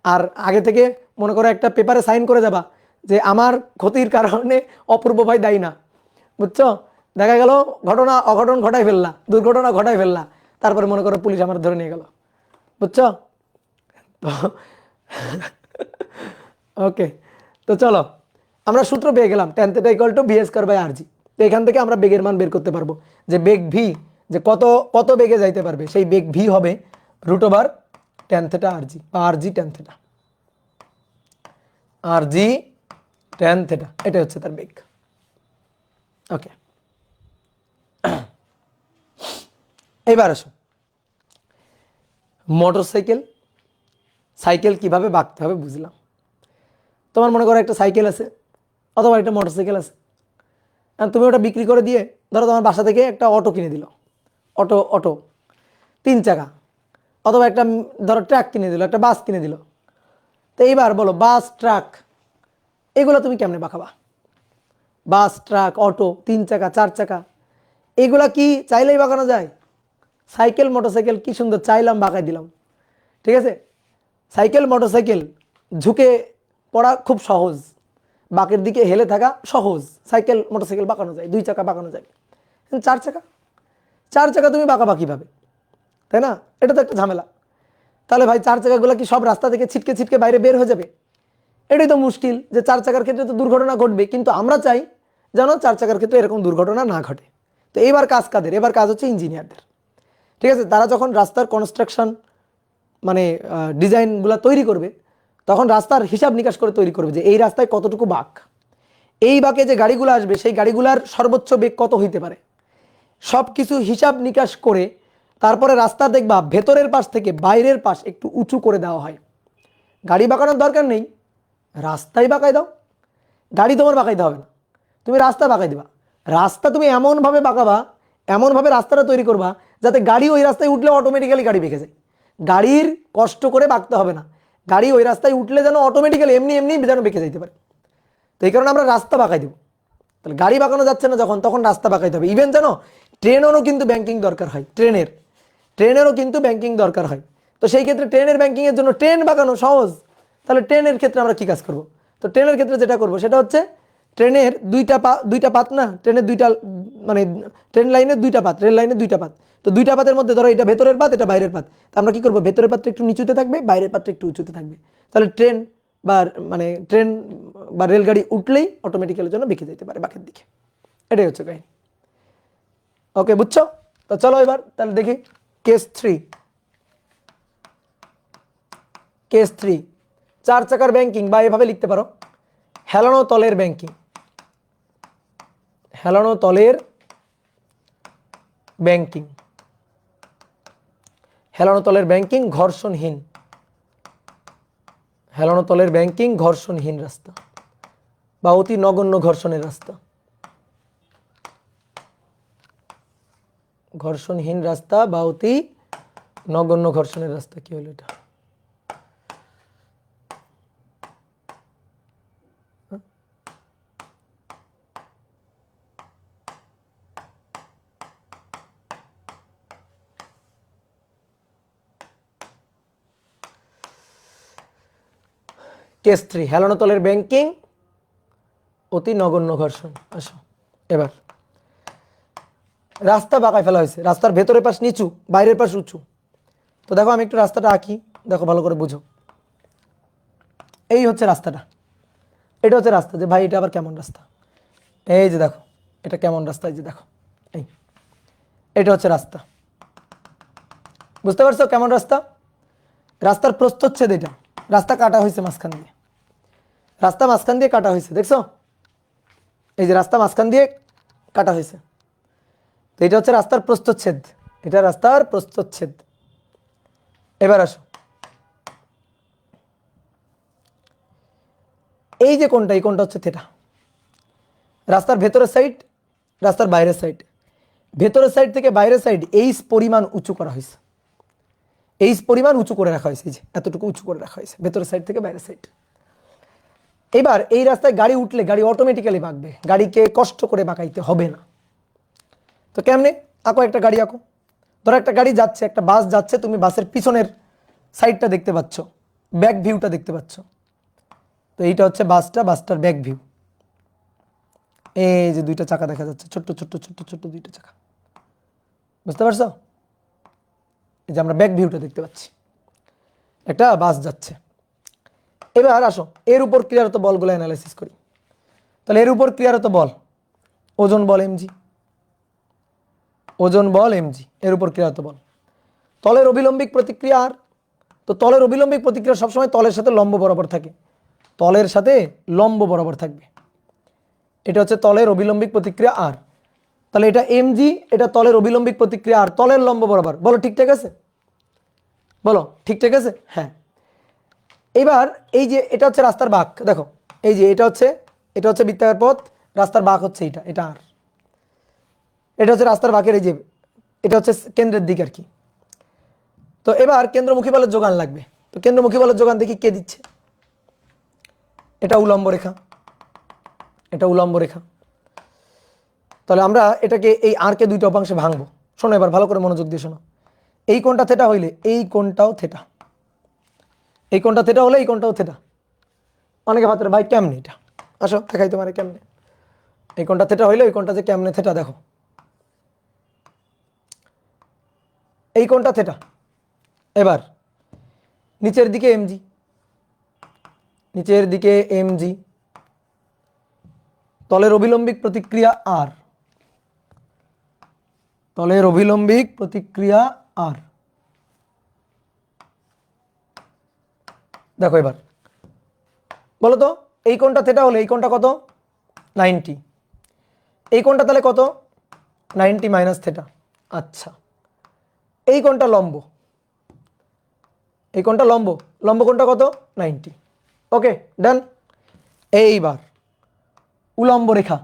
আর আগে থেকে মনে করো একটা পেপারে সাইন করে যাবা যে আমার ক্ষতির কারণে অপূর্ব ভাই দায়ী না, বুঝছো? দেখা গেল ঘটনা অঘটন ঘটাই ফেললা, দুর্ঘটনা ঘটাই ফেললা, তারপরে মনে করো পুলিশ আমার ধরে নিয়ে গেল, বুঝছো? তো ওকে, তো চলো আমরা সূত্র পেয়ে গেলাম tan theta equal to V square by R G. তো এখান থেকে আমরা বেগের মান বের করতে পারবো যে বেগ ভি যে কত কত বেগে যাইতে পারবে, সেই বেগ ভি হবে রুট ওভার ট্যান থিটা আর জি, বা আর জি ট্যান থিটা, আর জি ট্যান থিটা, এটা হচ্ছে তার বেগ। ওকে, এবার আসো মোটরসাইকেল সাইকেল কিভাবে বাঁকতে হবে বুঝলাম। তোমার মনে করো একটা সাইকেল আছে অথবা একটা মোটরসাইকেল আছে, আর তুমি ওটা বিক্রি করে দিয়ে ধরো তোমার বাসা থেকে একটা অটো কিনে দিল, অটো অটো 3 চাকা, অথবা একটা ধরো ট্রাক কিনে দিল, একটা বাস কিনে দিল। তো এইবার বলো বাস ট্রাক এগুলো তুমি কেমনে বাঁকাবা? বাস ট্রাক অটো 3 চাকা 4 চাকা এগুলা কি চাইলেই বাঁকানো যায়? সাইকেল মোটরসাইকেল কি সুন্দর চাইলাম বাঁকাই দিলাম, ঠিক আছে। সাইকেল মোটরসাইকেল ঝুঁকে পড়া খুব সহজ, বাঁকের দিকে হেলে থাকা সহজ, সাইকেল মোটরসাইকেল বাঁকানো যায়, 2 চাকা বাঁকানো যায়। কিন্তু 4 চাকা, 4 চাকা তুমি বাঁকাবা কীভাবে, তাই না? এটা তো একটা ঝামেলা। তাহলে ভাই 4 চাকাগুলো কি সব রাস্তা থেকে ছিটকে ছিটকে বাইরে বের হয়ে যাবে? এটাই তো মুশকিল, যে 4 চাকার ক্ষেত্রে তো দুর্ঘটনা ঘটবে, কিন্তু আমরা চাই যেন 4 চাকার ক্ষেত্রে এরকম দুর্ঘটনা না ঘটে। তো এইবার কাজ কাদের? এবার কাজ হচ্ছে ইঞ্জিনিয়ারদের, ঠিক আছে। তারা যখন রাস্তার কনস্ট্রাকশন মানে ডিজাইনগুলো তৈরি করবে, তখন রাস্তার হিসাব নিকাশ করে তৈরি করবে যে এই রাস্তায় কতটুকু বাঁক, এই বাঁকে যে গাড়িগুলো আসবে সেই গাড়িগুলার সর্বোচ্চ বেগ কত হইতে পারে, সব কিছু হিসাব নিকাশ করে তারপরে রাস্তা দেখবা ভেতরের পাশ থেকে বাইরের পাশ একটু উঁচু করে দেওয়া হয়। গাড়ি বাঁকানোর দরকার নেই, রাস্তাই বাঁকাই দাও, গাড়ি তোমার বাঁকাইতে হবে না, তুমি রাস্তা বাঁকাই দিবা। রাস্তা তুমি এমনভাবে বাঁকাবা, এমনভাবে রাস্তাটা তৈরি করবা যাতে গাড়ি ওই রাস্তায় উঠলে অটোমেটিক্যালি গাড়ি বেঁকে যায়, গাড়ির কষ্ট করে বাঁকতে হবে না, গাড়ি ওই রাস্তায় উঠলে যেন অটোমেটিক্যালি এমনি এমনি যেন বেঁকে যাইতে পারে। তো এই কারণে আমরা রাস্তা বাঁকাই দেবো। তাহলে গাড়ি বাঁকানো যাচ্ছে না যখন, তখন রাস্তা বাঁকাইতে হবে। ইভেন জানো ট্রেনেরও কিন্তু ব্যাংকিং দরকার হয়, ট্রেনেরও কিন্তু ব্যাংকিং দরকার হয়। তো সেই ক্ষেত্রে ট্রেনের ব্যাংকিংয়ের জন্য ট্রেন বাঁকানো সহজ। তাহলে ট্রেনের ক্ষেত্রে আমরা কী কাজ করব? তো ট্রেনের ক্ষেত্রে যেটা করব সেটা হচ্ছে ট্রেনের দুইটা পাত না, ট্রেনের দুইটা মানে ট্রেন লাইনের 2টা পাত, রেল লাইনের 2টা পাত। তো 2টা পাতের মধ্যে ধরো এটা ভেতরের পাত, এটা বাইরের পাত। তো আমরা কী করবো? ভেতরের পাতটা একটু নিচুতে থাকবে, বাইরের পাতটা একটু উঁচুতে থাকবে। তাহলে ট্রেন বা ট্রেন বা রেলগাড়ি উঠলেই অটোমেটিক্যালের জন্য বেঁকে যেতে পারে বাঁকের দিকে। এটাই হচ্ছে কাহিনী। ওকে, বুঝছো? তো চলো এবার তাহলে দেখি কেস 3। কেস 3 4 চাকার ব্যাংকিং, বা এভাবে লিখতে পারো হেলানো তলের ব্যাংকিং। হেলানো তলের ব্যাংকিং, হেলানো তলের ব্যাংকিং ঘর্ষণহীন, হেলানো তলের ব্যাংকিং ঘর্ষণহীন রাস্তা বা অতি নগণ্য ঘর্ষণের রাস্তা। ঘর্ষণহীন রাস্তা বা অতি নগণ্য ঘর্ষণের রাস্তা। কি হলো এটা? কেস 3 হেলানো তলের ব্যাংকিং অতি নগণ্য ঘর্ষণ। আসো এবার রাস্তা বাঁকায় ফেলা হয়েছে, রাস্তার ভেতরের পাশ নিচু, বাইরের পাশ উঁচু। তো দেখো আমি একটু রাস্তাটা আঁকি, দেখো ভালো করে বুঝো। এই হচ্ছে রাস্তাটা, এটা হচ্ছে রাস্তা। যে ভাই এটা আবার কেমন রাস্তা? এই যে দেখো এটা কেমন রাস্তা, এই যে দেখো এটা হচ্ছে রাস্তা। বুঝতে পারছো কেমন রাস্তা? রাস্তার প্রস্থচ্ছেদ এটা, রাস্তা কাটা হয়েছে মাঝখান দিয়ে, রাস্তা মাঝখান দিয়ে কাটা হয়েছে, দেখছো? এই যে রাস্তা মাঝখান দিয়ে কাটা হয়েছে। তো এটা হচ্ছে রাস্তার প্রস্থচ্ছেদ, এটা রাস্তার প্রস্থচ্ছেদ। এবার আসো, এই যে কোনটা, এই কোনটা হচ্ছে থেটা। রাস্তার ভেতরের সাইড, রাস্তার বাইরের সাইড, ভেতরের সাইড থেকে বাইরের সাইড এইচ পরিমাণ উঁচু করা হয়েছে, এইচ পরিমাণ উঁচু করে রাখা হয়েছে, এই যে এতটুকু উঁচু করে রাখা হয়েছে ভেতরের সাইড থেকে বাইরের সাইড। এবার এই রাস্তায় গাড়ি উঠলে গাড়ি অটোমেটিক্যালি বাঁকবে, গাড়িকে কষ্ট করে বাঁকাইতে হবে না। তো কেমনে? আঁকো একটা গাড়ি আঁকো। ধরো একটা গাড়ি যাচ্ছে, একটা বাস যাচ্ছে, তুমি বাসের পিছনের সাইডটা দেখতে পাচ্ছ, ব্যাক ভিউটা দেখতে পাচ্ছ। তো এইটা হচ্ছে বাসটা, বাসটার ব্যাক ভিউ। এই যে 2টা চাকা দেখা যাচ্ছে, ছোট্ট ছোট্ট ছোট্ট ছোট্ট 2টা চাকা, বুঝতে পারছো? এই যে আমরা ব্যাক ভিউটা দেখতে পাচ্ছি, একটা বাস যাচ্ছে। এবার আসো এর উপর ক্রিয়ারত বলগুলো অ্যানালাইসিস করি। তাহলে এর উপর ক্রিয়ারত বল ওজন বল এমজি, ওজন বল এমজি, এর উপর ক্রিয়ারত বল। তলের অবিলম্বিক প্রতিক্রিয়া আর। তো তলের অবিলম্বিক প্রতিক্রিয়া সবসময় তলের সাথে লম্ব বরাবর থাকে, তলের সাথে লম্ব বরাবর থাকবে। এটা হচ্ছে তলের অবিলম্বিক প্রতিক্রিয়া আর। তাহলে এটা এমজি, এটা তলের অবিলম্বিক প্রতিক্রিয়া আর, তলের লম্ব বরাবর। বলো ঠিকঠাক আছে? বলো ঠিকঠাক আছে? হ্যাঁ। এবার এই যে এটা হচ্ছে রাস্তার বাঁক, দেখো এই যে এটা হচ্ছে বৃত্তাকার পথ, রাস্তার বাঁক হচ্ছে এটা আর এটা হচ্ছে রাস্তার বাঁকের এই যে এটা হচ্ছে কেন্দ্রের দিক আর কি। তো এবার কেন্দ্রমুখী বলের যোগান লাগবে। তো কেন্দ্রমুখী বলের যোগান দেখি কে দিচ্ছে। এটা উলম্ব রেখা, এটা উলম্ব রেখা। তাহলে আমরা এটাকে এই আরকে দুইটা উপাংশে ভাঙবো। শোনো এবার ভালো করে মনোযোগ দিয়ে শোনো। এই কোণটা থেটা হইলে এই কোণটাও থেটা, এই কোণটা থেটা হলে এই কোণটাও থেটা। অনেকে ভাবতে ভাই কেমনে এটা, আসো দেখাই তোমার কেমনে। এই কোণটা থেটা হইলে এই কোণটা যে কেমনে থেটা, দেখো এই কোণটা থেটা। এবার নিচের দিকে এমজি, নিচের দিকে এমজি, তলের অভিলম্বিক প্রতিক্রিয়া আর, তলের অভিলম্বিক প্রতিক্রিয়া আর। দেখো এবার বলো তো এই কোণটা থেটা হলে এই কোণটা কত 90, এই কোণটা তাহলে কত 90 মাইনাস থেটা। আচ্ছা এই কোণটা লম্ব, এই কোণটা লম্ব, লম্ব কোণটা কত 90। ওকে ডান। এইবার উলম্ব রেখা,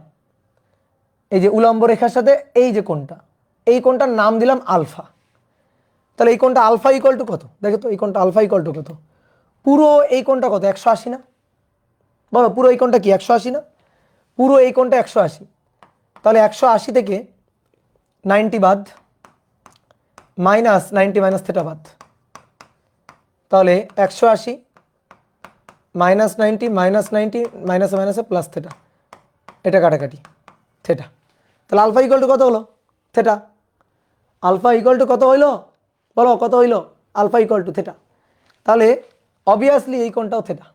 এই যে উলম্ব রেখার সাথে এই যে কোণটা, এই কোণটার নাম দিলাম আলফা। তাহলে এই কোণটা আলফা ইকুয়াল টু কত, দেখো তো এই কোণটা আলফা ইকুয়াল টু কত। পুরো এই কোণটা কত 180 না, বলো পুরো এই কোণটা কি 180 না, পুরো এই কোণটা 180। তাহলে 180 থেকে 90 বাদ, মাইনাস 90 মাইনাস থেটা বাদ, তাহলে 180 মাইনাস 90 মাইনাস 90 মাইনাসে মাইনাসে প্লাস থেটা, এটা কাটাকাটি থেটা। তাহলে আলফা ইকুয়াল টু কত হলো থেটা, আলফা ইকুয়াল টু কত হইলো বলো কত হইলো, আলফা ইকুয়াল টু থেটা। তাহলে অবভিয়াসলি এই কোণটাও থেটা,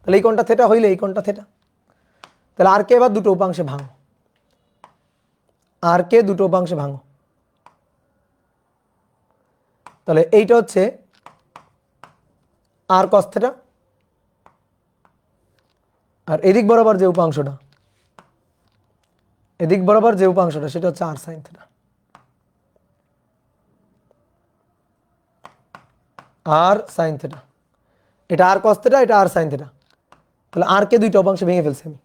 তাহলে এই কোণটা থেটা হইলে এই কোণটা থেটা। তাহলে আর কে এবার দুটো উপাংশে ভাঙো, আর কে দুটো উপাংশে ভাঙো। তাহলে এইটা হচ্ছে আর কস থেটা, আর এদিক বরাবর যে উপাংশটা, এদিক বরাবর যে উপাংশটা সেটা হচ্ছে আর সাইন থেটা, আর সাইন থেটা। এটা আর কস থেটা, এটা আর সাইন থেটা। তাহলে আর কে দুইটা উপাংশে ভেঙে ফেলছি আমি,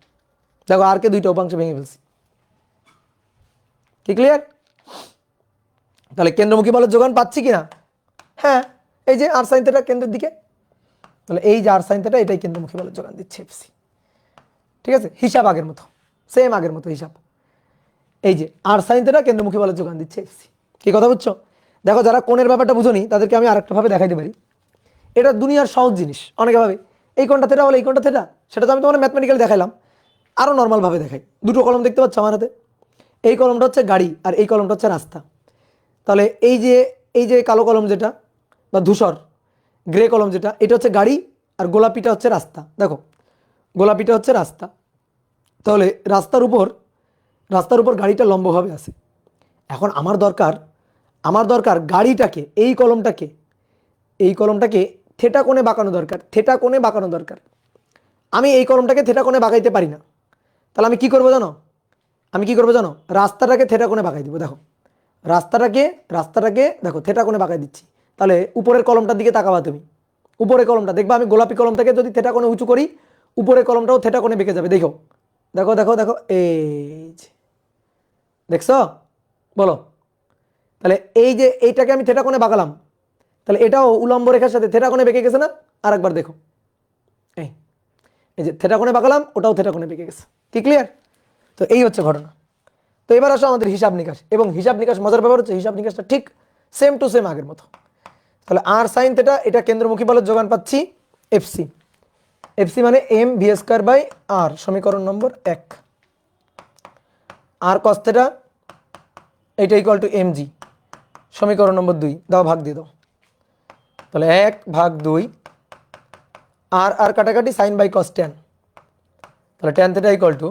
দেখো আর কে দুইটা উপাংশে ভেঙে ফেলছি। কি ক্লিয়ার? তাহলে কেন্দ্রমুখী বলের যোগান পাচ্ছি কিনা, হ্যাঁ এই যে আর সাইন থেটা কেন্দ্রের দিকে, তাহলে এই যে আর সাইন থেটা এটাই কেন্দ্রমুখী বলের যোগান দিচ্ছে এফসি। ঠিক আছে, হিসাব আগের মতো, সেম আগের মতো হিসাব। এই যে আর সাইন থেটা কেন্দ্রমুখী বলের যোগান দিচ্ছে এফসি। কি কথা বুঝছো? দেখো যারা কোণের ব্যাপারটা বুঝোনি তাদেরকে আমি আরেকটা ভাবে দেখাইতে পারি। এটা দুনিয়ার সহজ জিনিস, অনেকে ভাবে এই কোণটা থেটা হলে এই কোণটা থেটা, সেটা তো আমি তোমার ম্যাথমেটিক্যাল দেখাইলাম। আরও নর্মাল ভাবে দেখাই, দুটো কলম দেখতে পাচ্ছ আমার হাতে, এই কলমটা হচ্ছে গাড়ি আর এই কলমটা হচ্ছে রাস্তা। তাহলে এই যে কালো কলম যেটা বা ধূসর গ্রে কলম যেটা, এটা হচ্ছে গাড়ি আর গোলাপিটা হচ্ছে রাস্তা। দেখো গোলাপিটা হচ্ছে রাস্তা। তাহলে রাস্তার উপর গাড়িটা লম্বভাবে আছে। এখন আমার দরকার গাড়িটাকে এই কলমটাকে থেটা কোণে বাঁকানো দরকার, থেটা কোণে বাঁকানো দরকার। আমি এই কলমটাকে থেটা কোণে বাঁকাইতে পারি না, তাহলে আমি কি করবো জানো, রাস্তাটাকে থেটা কোণে বাঁকাই দিব। দেখো রাস্তাটাকে দেখো থেটা কোণে বাঁকাই দিচ্ছি। তাহলে উপরের কলমটার দিকে তাকাবা তুমি, উপরের কলমটা দেখবা আমি গোলাপি কলমটাকে যদি থেটা কোণে উঁচু করি, উপরের কলমটাও থেটা কোণে বেঁকে যাবে। দেখো দেখো দেখো দেখো এই যে দেখছো, বলো তাহলে এই যে এইটাকে আমি থেটা কোণে বাঁকালাম, তাহলে এটাও উলম্ব রেখার সাথে থেটা কোণে বেঁকে গেছে না? আরেকবার দেখো, এই এই যে থেটা কোণে বাঁকালাম, ওটাও থেটা কোণে বেঁকে গেছে। কি ক্লিয়ার? তো এই হচ্ছে ঘটনা। তো এবার আসো আমাদের হিসাব নিকাশ, এবং হিসাব নিকাশ মজার ব্যাপার হচ্ছে হিসাব নিকাশটা ঠিক সেম টু সেম আগের মতো। তাহলে আর সাইন থেটা এটা কেন্দ্রমুখী বলের যোগান পাচ্ছি এফসি, এফসি মানে M V square by R, সমীকরণ নম্বর 1। আর কস থেটা এটা ইকুয়াল টু এম জি, সমীকরণ নম্বর 2। দাও ভাগ দিয়ে দাও, তাহলে 1/2 আর আর কাটাকাটি সাইন বাই কস ট্যান, তাহলে tan theta equal to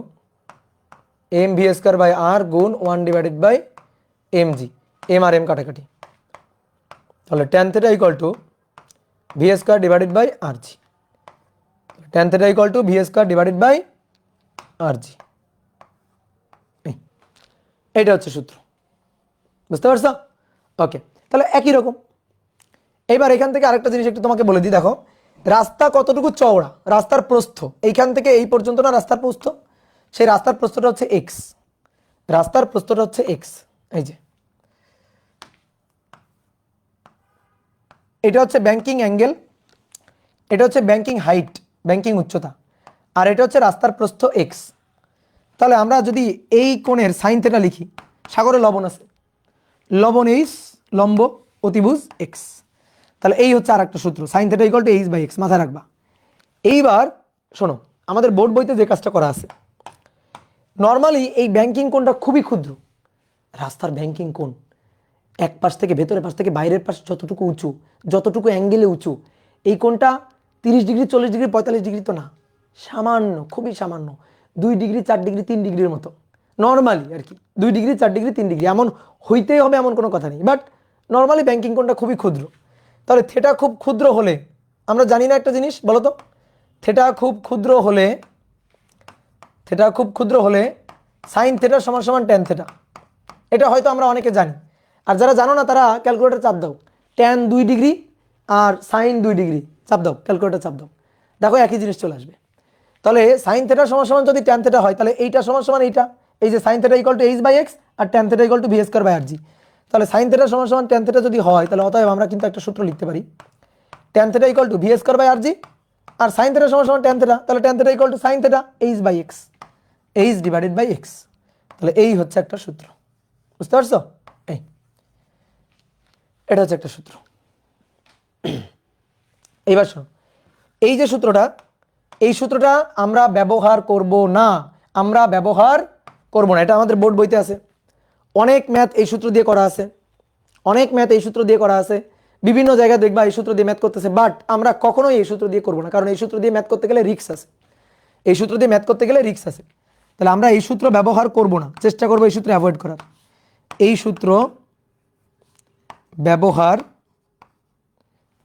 M V square by R গুণ 1 divided by M G, M আর এম কাটাকাটি, তাহলে tan theta equal to V square divided by R G, tan theta equal to V square divided by R G. এইটা হচ্ছে সূত্র, বুঝতে পারছো? ওকে, তাহলে একই রকম। এবার এখান থেকে আরেকটা জিনিস একটু তোমাকে বলে দিই। দেখো রাস্তা কতটুকু চওড়া, রাস্তার প্রস্থ এইখান থেকে এই পর্যন্ত না রাস্তার প্রস্থ, সেই রাস্তার প্রস্থটা হচ্ছে এক্স, রাস্তার প্রস্থটা হচ্ছে এক্স। এই যে এটা হচ্ছে ব্যাংকিং অ্যাঙ্গেল, এটা হচ্ছে ব্যাংকিং হাইট, ব্যাংকিং উচ্চতা, আর এটা হচ্ছে রাস্তার প্রস্থ এক্স। তাহলে আমরা যদি এই কোণের সাইন থেটা লিখি, সাগরে লবণ আছে, লবণ এইচ, লম্ব অতিভুজ এক্স, তাহলে এই হচ্ছে আর একটা সূত্র, sine theta equal to H by X, মাথায় রাখবা। এইবার শোনো, আমাদের বোর্ড বইতে যে কাজটা করা আছে, নর্মালি এই ব্যাংকিং কোণটা খুবই ক্ষুদ্র, রাস্তার ব্যাংকিং কোণ এক পাশ থেকে ভেতরের পাশ থেকে বাইরের পাশ যতটুকু উঁচু, যতটুকু অ্যাঙ্গেলে উঁচু, এই কোণটা 30 ডিগ্রি 40 ডিগ্রি 45 ডিগ্রি তো না, সামান্য, খুবই সামান্য, 2 ডিগ্রি 4 ডিগ্রি 3 ডিগ্রির মতো নর্মালি আর কি, 2 ডিগ্রি 4 ডিগ্রি 3 ডিগ্রি, এমন হইতেই হবে এমন কোনো কথা নেই, বাট নর্মালি ব্যাংকিং কোণটা খুবই ক্ষুদ্র। তাহলে থেটা খুব ক্ষুদ্র হলে, আমরা জানি না একটা জিনিস বলো তো, থেটা খুব ক্ষুদ্র হলে, থেটা খুব ক্ষুদ্র হলে সাইন থেটা সমান সমান ট্যান থেটা, এটা হয়তো আমরা অনেকে জানি, আর যারা জানো না তারা ক্যালকুলেটর চাপ দাও, ট্যান 2 ডিগ্রি আর সাইন 2 ডিগ্রি চাপ দাও, ক্যালকুলেটর চাপ দাও, দেখো একই জিনিস চলে আসবে। তাহলে সাইন থেটা সমান সমান যদি ট্যান থেটা হয়, তাহলে এইটা সমান সমান এইটা, এই যে sine theta equal to H by X আর tan theta equal to V square by R G. তাহলে সাইন থেটা সমান সমান ট্যান থেটা যদি হয়, তাহলে অতএব আমরা কিন্তু একটা সূত্র লিখতে পারি, tan theta equal to V square by R G, আর সাইন থেটা সমান সমান ট্যান থেটা, তাহলে tan theta equal to sine theta H by X, H divided by X. তাহলে এই হচ্ছে একটা সূত্র, বুঝতে পারছো? এই এটা হচ্ছে একটা সূত্র। এইবার শোনো, এই যে সূত্রটা, এই সূত্রটা আমরা ব্যবহার করব না, আমরা ব্যবহার করব না, এটা আমাদের বোর্ড বইতে আছে, অনেক ম্যাথ এই সূত্র দিয়ে করা আছে, অনেক ম্যাথ এই সূত্র দিয়ে করা আছে, বিভিন্ন জায়গায় দেখবা এই সূত্র দিয়ে ম্যাথ করতেছে, বাট আমরা কখনোই এই সূত্র দিয়ে করব না, কারণ এই সূত্র দিয়ে ম্যাথ করতে গেলে রিস্ক আছে, এই সূত্র দিয়ে ম্যাথ করতে গেলে রিস্ক আছে। তাহলে আমরা এই সূত্র ব্যবহার করব না, চেষ্টা করবো এই সূত্র অ্যাভয়েড করার, এই সূত্র ব্যবহার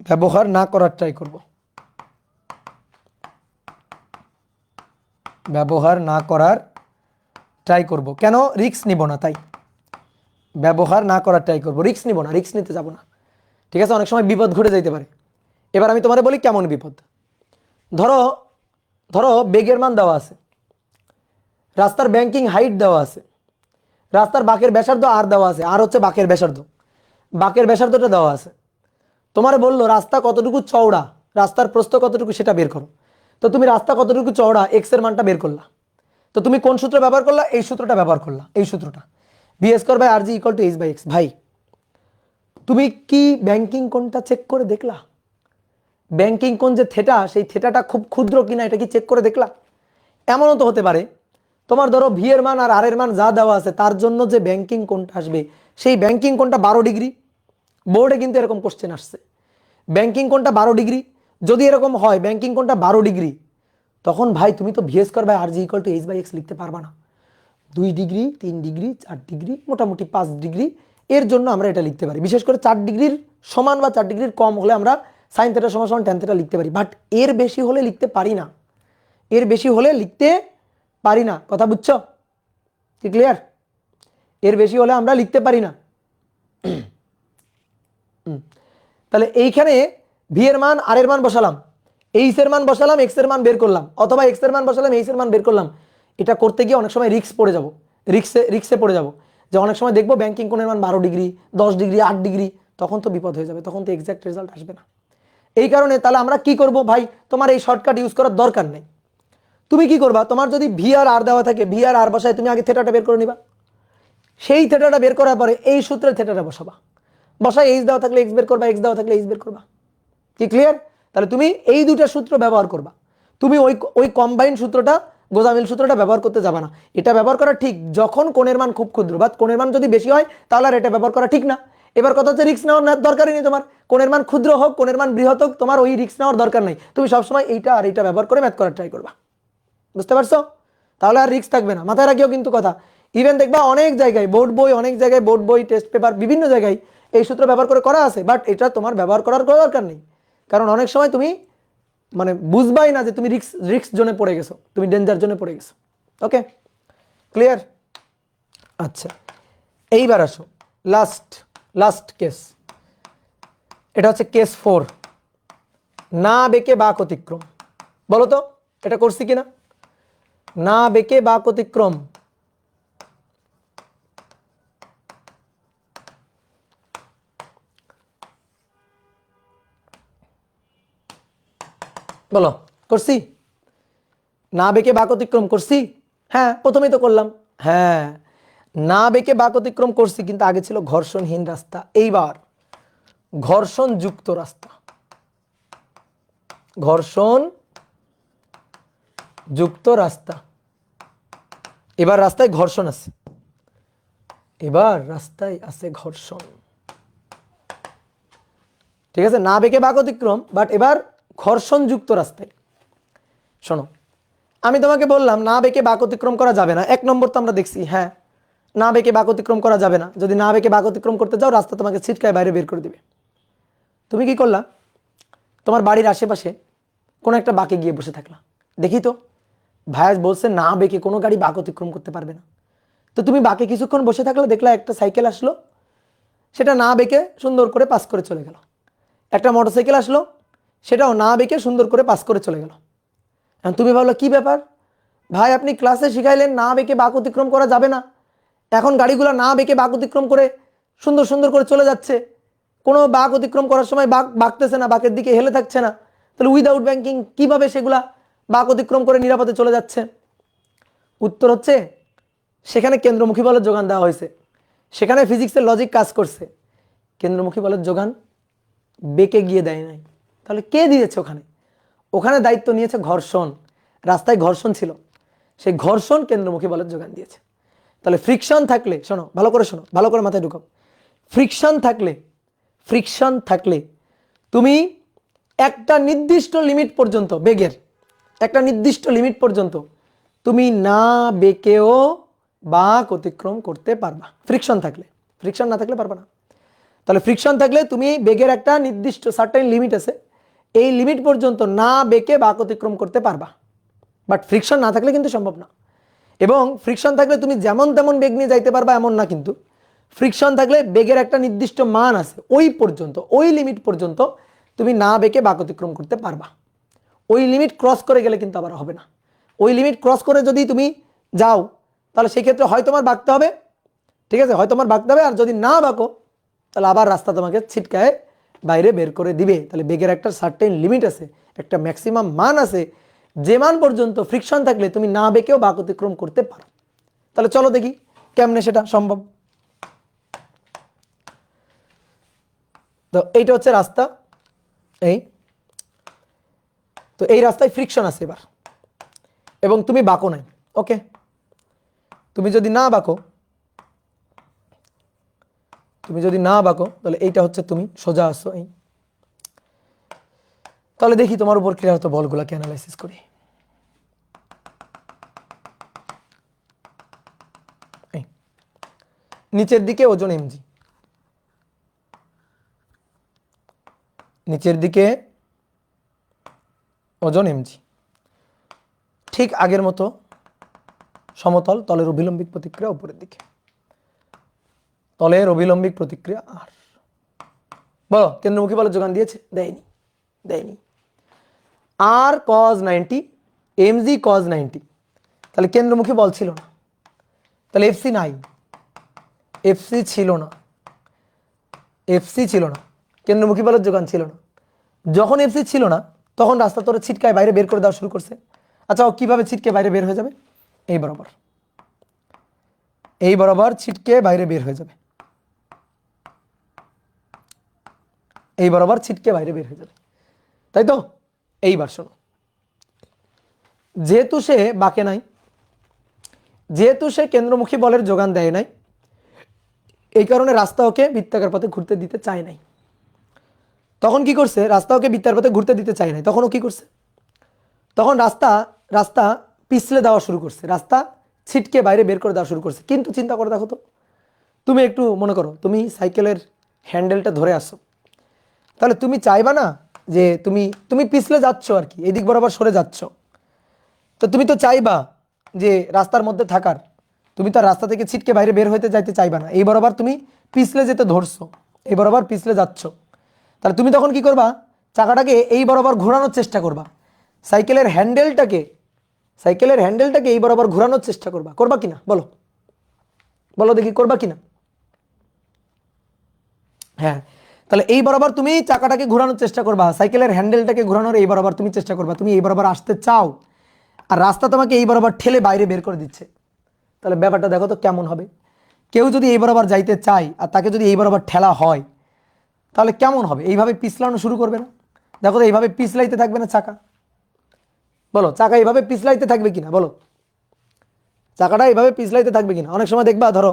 ব্যবহার না করার ট্রাই করব, ব্যবহার না করার ট্রাই করব, কেন? রিস্ক নিব না, তাই ব্যবহার না করার ট্রাই করব, রিস্ক নিব না, রিস্ক নিতে যাব না, ঠিক আছে? অনেক সময় বিপদ ঘটে যাইতে পারে। এবার আমি তোমারে বলি কেমন বিপদ। ধরো ধরো বেগের মান দেওয়া আছে, রাস্তার ব্যাংকিং হাইট দেওয়া আছে, রাস্তার বাঁকের ব্যাসার্ধ আর দেওয়া আছে, আর হচ্ছে বাঁকের ব্যাসার্ধ, বাঁকের ব্যাসার্ধটা দেওয়া আছে, তোমার বললো রাস্তা কতটুকু চওড়া, রাস্তার প্রস্থ কতটুকু সেটা বের করো। তো তুমি রাস্তা কতটুকু চওড়া এক্স এর মানটা বের করলা, তো তুমি কোন সূত্র ব্যবহার করলা? এই সূত্রটা ব্যবহার করলা, এই সূত্রটা, V square by R G equal to H by X. ভাই তুমি কি ব্যাংকিং কোণটা চেক করে দেখলা? ব্যাংকিং কোণ যে থেটা, সেই থেটাটা খুব ক্ষুদ্র কিনা এটা কি চেক করে দেখলা? এমনও তো হতে পারে তোমার ধরো ভি এর মান আর আর এর মান যা দেওয়া আছে তার জন্য যে ব্যাংকিং কোণটা আসবে, সেই ব্যাংকিং কোণটা 12 ডিগ্রি, বোর্ডে কিন্তু এরকম কোশ্চেন আসছে, ব্যাংকিং কোণটা 12 ডিগ্রি, যদি এরকম হয় ব্যাংকিং কোণটা 12 ডিগ্রি, তখন ভাই তুমি তো V square by R G equal to H by X লিখতে পারবা না। 2 ডিগ্রি 3 ডিগ্রি 4 ডিগ্রি মোটামুটি 5 ডিগ্রি, এর জন্য আমরা এটা লিখতে পারি, বিশেষ করে 4 ডিগ্রির সমান বা 4 ডিগ্রির কম হলে আমরা সাইন থেটা সমান সমান ট্যান থেটা লিখতে পারি, বাট এর বেশি হলে লিখতে পারি না, এর বেশি হলে লিখতে পারি না, কথা বুঝছো কি? ক্লিয়ার? এর বেশি হলে আমরা লিখতে পারি না। তাহলে এইখানে ভি এর মান আর এর মান বসালাম, এইচ এর মান বসালাম, এক্স এর মান বের করলাম, অথবা এক্স এর মান বসালাম, এইচ এর মান বের করলাম। এটা করতে গিয়ে অনেক সময় রিস্ক পড়ে যাব, রিক্সে পড়ে যাব, যে অনেক সময় দেখবো ব্যাংকিং কোণের মান 12 ডিগ্রি 10 ডিগ্রি 8 ডিগ্রি, তখন তো বিপদ হয়ে যাবে, তখন তো এক্সাক্ট রেজাল্ট আসবে না। এই কারণে তাহলে আমরা কি করব ভাই, তোমার এই শর্টকাট ইউজ করার দরকার নেই। তুমি কি করবা, তোমার যদি ভি আর আর দেওয়া থাকে, ভি আর আর বসায় তুমি আগে থেটাটা বের করে নিবা, সেই থেটাটা বের করার পরে এই সূত্রে থেটাটা বসাবা, বসায় এইচ দেওয়া থাকলে এক্স বের করবা, এক্স দেওয়া থাকলে এইচ বের করবা। কি ক্লিয়ার? তাহলে তুমি এই দুইটা সূত্র ব্যবহার করবা, তুমি ওই কম্বাইন্ড সূত্রটা, গোজামিল সূত্রটা ব্যবহার করতে যাবা না। এটা ব্যবহার করা ঠিক যখন কোণের মান খুব ক্ষুদ্র, বা কোণের মান যদি বেশি হয় তাহলে আর এটা ব্যবহার করা ঠিক না। এবার কথা হচ্ছে রিস্ক নেওয়ার দরকারই নেই তোমার, কোণের মান ক্ষুদ্র হোক কোণের মান বৃহৎ হোক, তোমার ওই রিস্ক নেওয়ার দরকার নেই, তুমি সবসময় এইটা আর এইটা ব্যবহার করে ম্যাথ করার ট্রাই করবা, বুঝতে পারছো? তাহলে আর রিস্ক থাকবে না, মাথায় রাখিও কিন্তু কথা। ইভেন দেখবা অনেক জায়গায় বোর্ড বই, অনেক জায়গায় বোর্ড বই, টেস্ট পেপার, বিভিন্ন জায়গায় এই সূত্র ব্যবহার করে করা আছে, বাট এটা তোমার ব্যবহার করার কোনো দরকার নেই, কারণ অনেক সময় তুমি মানে বুঝবাই না যে তুমি রিস্ক জোনে পড়ে গেছো, তুমি ডেঞ্জার জোনে পড়ে গেছো। ওকে, ক্লিয়ার? আচ্ছা, এইবার আসো লাস্ট কেস, এটা হচ্ছে কেস 4। না বেঁকে বাঁক অতিক্রম, বলো তো এটা করছি কিনা? না বেঁকে বাঁক অতিক্রম, বলো করছি? না বেঁকে বাঁক অতিক্রম করছি? হ্যাঁ প্রথমেই তো করলাম। হ্যাঁ না বেঁকে বাঁক অতিক্রম করছি, কিন্তু আগে ছিল ঘর্ষণহীন রাস্তা, এইবার ঘর্ষণ যুক্ত রাস্তা, ঘর্ষণ যুক্ত রাস্তা। এবার রাস্তায় ঘর্ষণ আছে, এবার রাস্তায় আছে ঘর্ষণ, ঠিক আছে? না বেঁকে বাঁক অতিক্রম, বাট এবার ঘর্ষণ যুক্ত রাস্তায়। শোনো আমি তোমাকে বললাম না বেঁকে বাঁক অতিক্রম করা যাবে না, 1 নম্বর তো আমরা দেখছি। হ্যাঁ না বেঁকে বাঁক অতিক্রম করা যাবে না, যদি না বেঁকে বাঁক অতিক্রম করতে যাও রাস্তা তোমাকে ছিটকায় বাইরে বের করে দিবে। তুমি কি করলা? তোমার বাড়ির আশেপাশে কোনো একটা বাঁকে গিয়ে বসে থাকলা, দেখি তো ভাইয়া বলছে না বেঁকে কোনো গাড়ি বাঁক অতিক্রম করতে পারবে না। তো তুমি বাঁকে কিছুক্ষণ বসে থাকলে, দেখলা একটা সাইকেল আসলো, সেটা না বেঁকে সুন্দর করে পাস করে চলে গেল। একটা মোটরসাইকেল আসলো, সেটাও না বেঁকে সুন্দর করে পাস করে চলে গেল। এখন তুমি ভাবলো কি ব্যাপার ভাই, আপনি ক্লাসে শিখাইলেন না বেঁকে বাঁক অতিক্রম করা যাবে না, এখন গাড়িগুলো না বেঁকে বাঁক অতিক্রম করে সুন্দর সুন্দর করে চলে যাচ্ছে, কোনো বাঁক অতিক্রম করার সময় বাঁকতেছে না, বাঁকের দিকে হেলে থাকছে না, তাহলে উইদাউট ব্যাংকিং কিভাবে সেগুলা বাঁক অতিক্রম করে নিরাপদে চলে যাচ্ছে? উত্তর হচ্ছে সেখানে কেন্দ্রমুখী বলের যোগান দেওয়া হয়েছে, সেখানে ফিজিক্সের লজিক কাজ করছে, কেন্দ্রমুখী বলের যোগান বেঁকে গিয়ে দেয় নাই। তাহলে কে দিয়েছে ওখানে? ওখানে দায়িত্ব নিয়েছে ঘর্ষণ, রাস্তায় ঘর্ষণ ছিল, সেই ঘর্ষণ কেন্দ্রমুখী বলের যোগান দিয়েছে। তাহলে ফ্রিকশন থাকলে, শোনো ভালো করে শোনো, ভালো করে মাথায় ঢুকাও, ফ্রিকশন থাকলে তুমি একটা নির্দিষ্ট লিমিট পর্যন্ত, বেগের একটা নির্দিষ্ট লিমিট পর্যন্ত তুমি না বেঁকেও বাঁক অতিক্রম করতে পারবা, ফ্রিকশন থাকলে। ফ্রিকশন না থাকলে পারবা না। তাহলে ফ্রিকশন থাকলে তুমি বেগের একটা নির্দিষ্ট সার্টেন লিমিট আছে, এই লিমিট পর্যন্ত না বেঁকে বাঁক অতিক্রম করতে পারবা, বাট ফ্রিকশন না থাকলে কিন্তু সম্ভব না। এবং ফ্রিকশন থাকলে তুমি যেমন তেমন বেগ নিয়ে যাইতে পারবা এমন না, কিন্তু ফ্রিকশন থাকলে বেগের একটা নির্দিষ্ট মান আছে, ওই পর্যন্ত, ওই লিমিট পর্যন্ত তুমি না বেঁকে বাঁক অতিক্রম করতে পারবা। ওই লিমিট ক্রস করে গেলে কিন্তু আবার হবে না। ওই লিমিট ক্রস করে যদি তুমি যাও তাহলে সেই ক্ষেত্রে হয় তোমার বাঁকতে হবে, ঠিক আছে, হয় তোমার বাঁকতে হবে, আর যদি না বাঁকো তাহলে আবার রাস্তা তোমাকে ছিটকায় বাইরে বের করে দিবে। তাহলে বেগের একটা সার্টেন লিমিট আছে, একটা ম্যাক্সিমাম মান আছে, যে মান পর্যন্ত ফ্রিকশন থাকলে তুমি না বেঁকেও বাঁক অতিক্রম করতে পারো। তাহলে চলো দেখি কেমনে সেটা সম্ভব। তো এইটা হচ্ছে রাস্তা, এই তো এই রাস্তায় ফ্রিকশন আছে এবার, এবং তুমি বাঁকো নাই। ওকে, তুমি যদি না বাঁকো তাহলে এইটা হচ্ছে তুমি সোজা আসো এই। তাহলে দেখি তোমার উপর ক্লিয়ার হতো বলগুলাকে অ্যানালাইসিস করি। নিচের দিকে ওজন এমজি, নিচের দিকে ওজন এমজি, ঠিক আগের মতো সমতল, তলের অভিলম্বিক প্রতিক্রিয়া উপরের দিকে, তলের অভিলম্বিক প্রতিক্রিয়া আর। বলো কেন্দ্রমুখী বলের যোগান দিয়েছে? দেয়নি। আর কজ 90, এমজি কজ 90, তাহলে কেন্দ্রমুখী বল ছিল না, তাহলে এফসি নাই, এফসি ছিল না, কেন্দ্রমুখী বলের যোগান ছিল না। যখন এফসি ছিল না তখন রাস্তা তোর ছিটকায় বাইরে বের করে দেওয়া শুরু করছে। আচ্ছা ও কিভাবে ছিটকে বাইরে বের হয়ে যাবে? এই বরাবর ছিটকে বাইরে বের হয়ে যাবে, এই বরাবর ছিটকে বাইরে বের হয়ে যাবে, তাই তো? এইবার শোনো, যেহেতু সে বাঁকে নাই, যেহেতু সে কেন্দ্রমুখী বলের যোগান দেয় নাই, এই কারণে রাস্তা ওকে বৃত্তাকার পথে ঘুরতে দিতে চায় নাই। তখন কি করছে? রাস্তা ওকে বৃত্তার পথে ঘুরতে দিতে চায় নাই, তখন ও কি করছে? তখন রাস্তা পিছলে দেওয়া শুরু করছে, রাস্তা ছিটকে বাইরে বের করে দেওয়া শুরু করছে। কিন্তু চিন্তা করে দেখো তো, তুমি একটু মনে করো তুমি সাইকেলের হ্যান্ডেলটা ধরে আসো, তাহলে তুমি চাইবা না যে তুমি পিছলে যাচ্ছ আর কি, এই দিক বরাবর সরে যাচ্ছ, তো তুমি তো চাইবা যে রাস্তার মধ্যে থাকার, তুমি তো রাস্তা থেকে ছিটকে বাইরে বের হইতে যাইতে চাইবা না, এই বরাবর তুমি পিছলে যেতে ধরছো, এই বরাবর পিছলে যাচ্ছ, তাহলে তুমি তখন কি করবা? চাকাটাকে এই বরাবর ঘোরানোর চেষ্টা করবা, সাইকেলের হ্যান্ডেলটাকে এই বরাবর ঘোরানোর চেষ্টা করবা, করবা কিনা বলো, বলো দেখি করবা কিনা? হ্যাঁ, তাহলে এই বরাবর তুমি চাকাটাকে ঘোরানোর চেষ্টা করবা, সাইকেলের হ্যান্ডেলটাকে ঘোরানোর এই বরাবর তুমি চেষ্টা করবা। তুমি এই বরাবর আসতে চাও আর রাস্তা তোমাকে এই বরাবর ঠেলে বাইরে বের করে দিচ্ছে, তাহলে ব্যাপারটা দেখো তো কেমন হবে। কেউ যদি এই বরাবর যাইতে চায় আর তাকে যদি এই বরাবর ঠেলা হয় তাহলে কেমন হবে? এইভাবে পিছলানো শুরু করবে না? দেখো তো এইভাবে পিছলাইতে থাকবে না চাকা? বলো, চাকা এইভাবে পিছলাইতে থাকবে কিনা বলো, চাকাটা এইভাবে পিছলাইতে থাকবে কিনা? অনেক সময় দেখবা, ধরো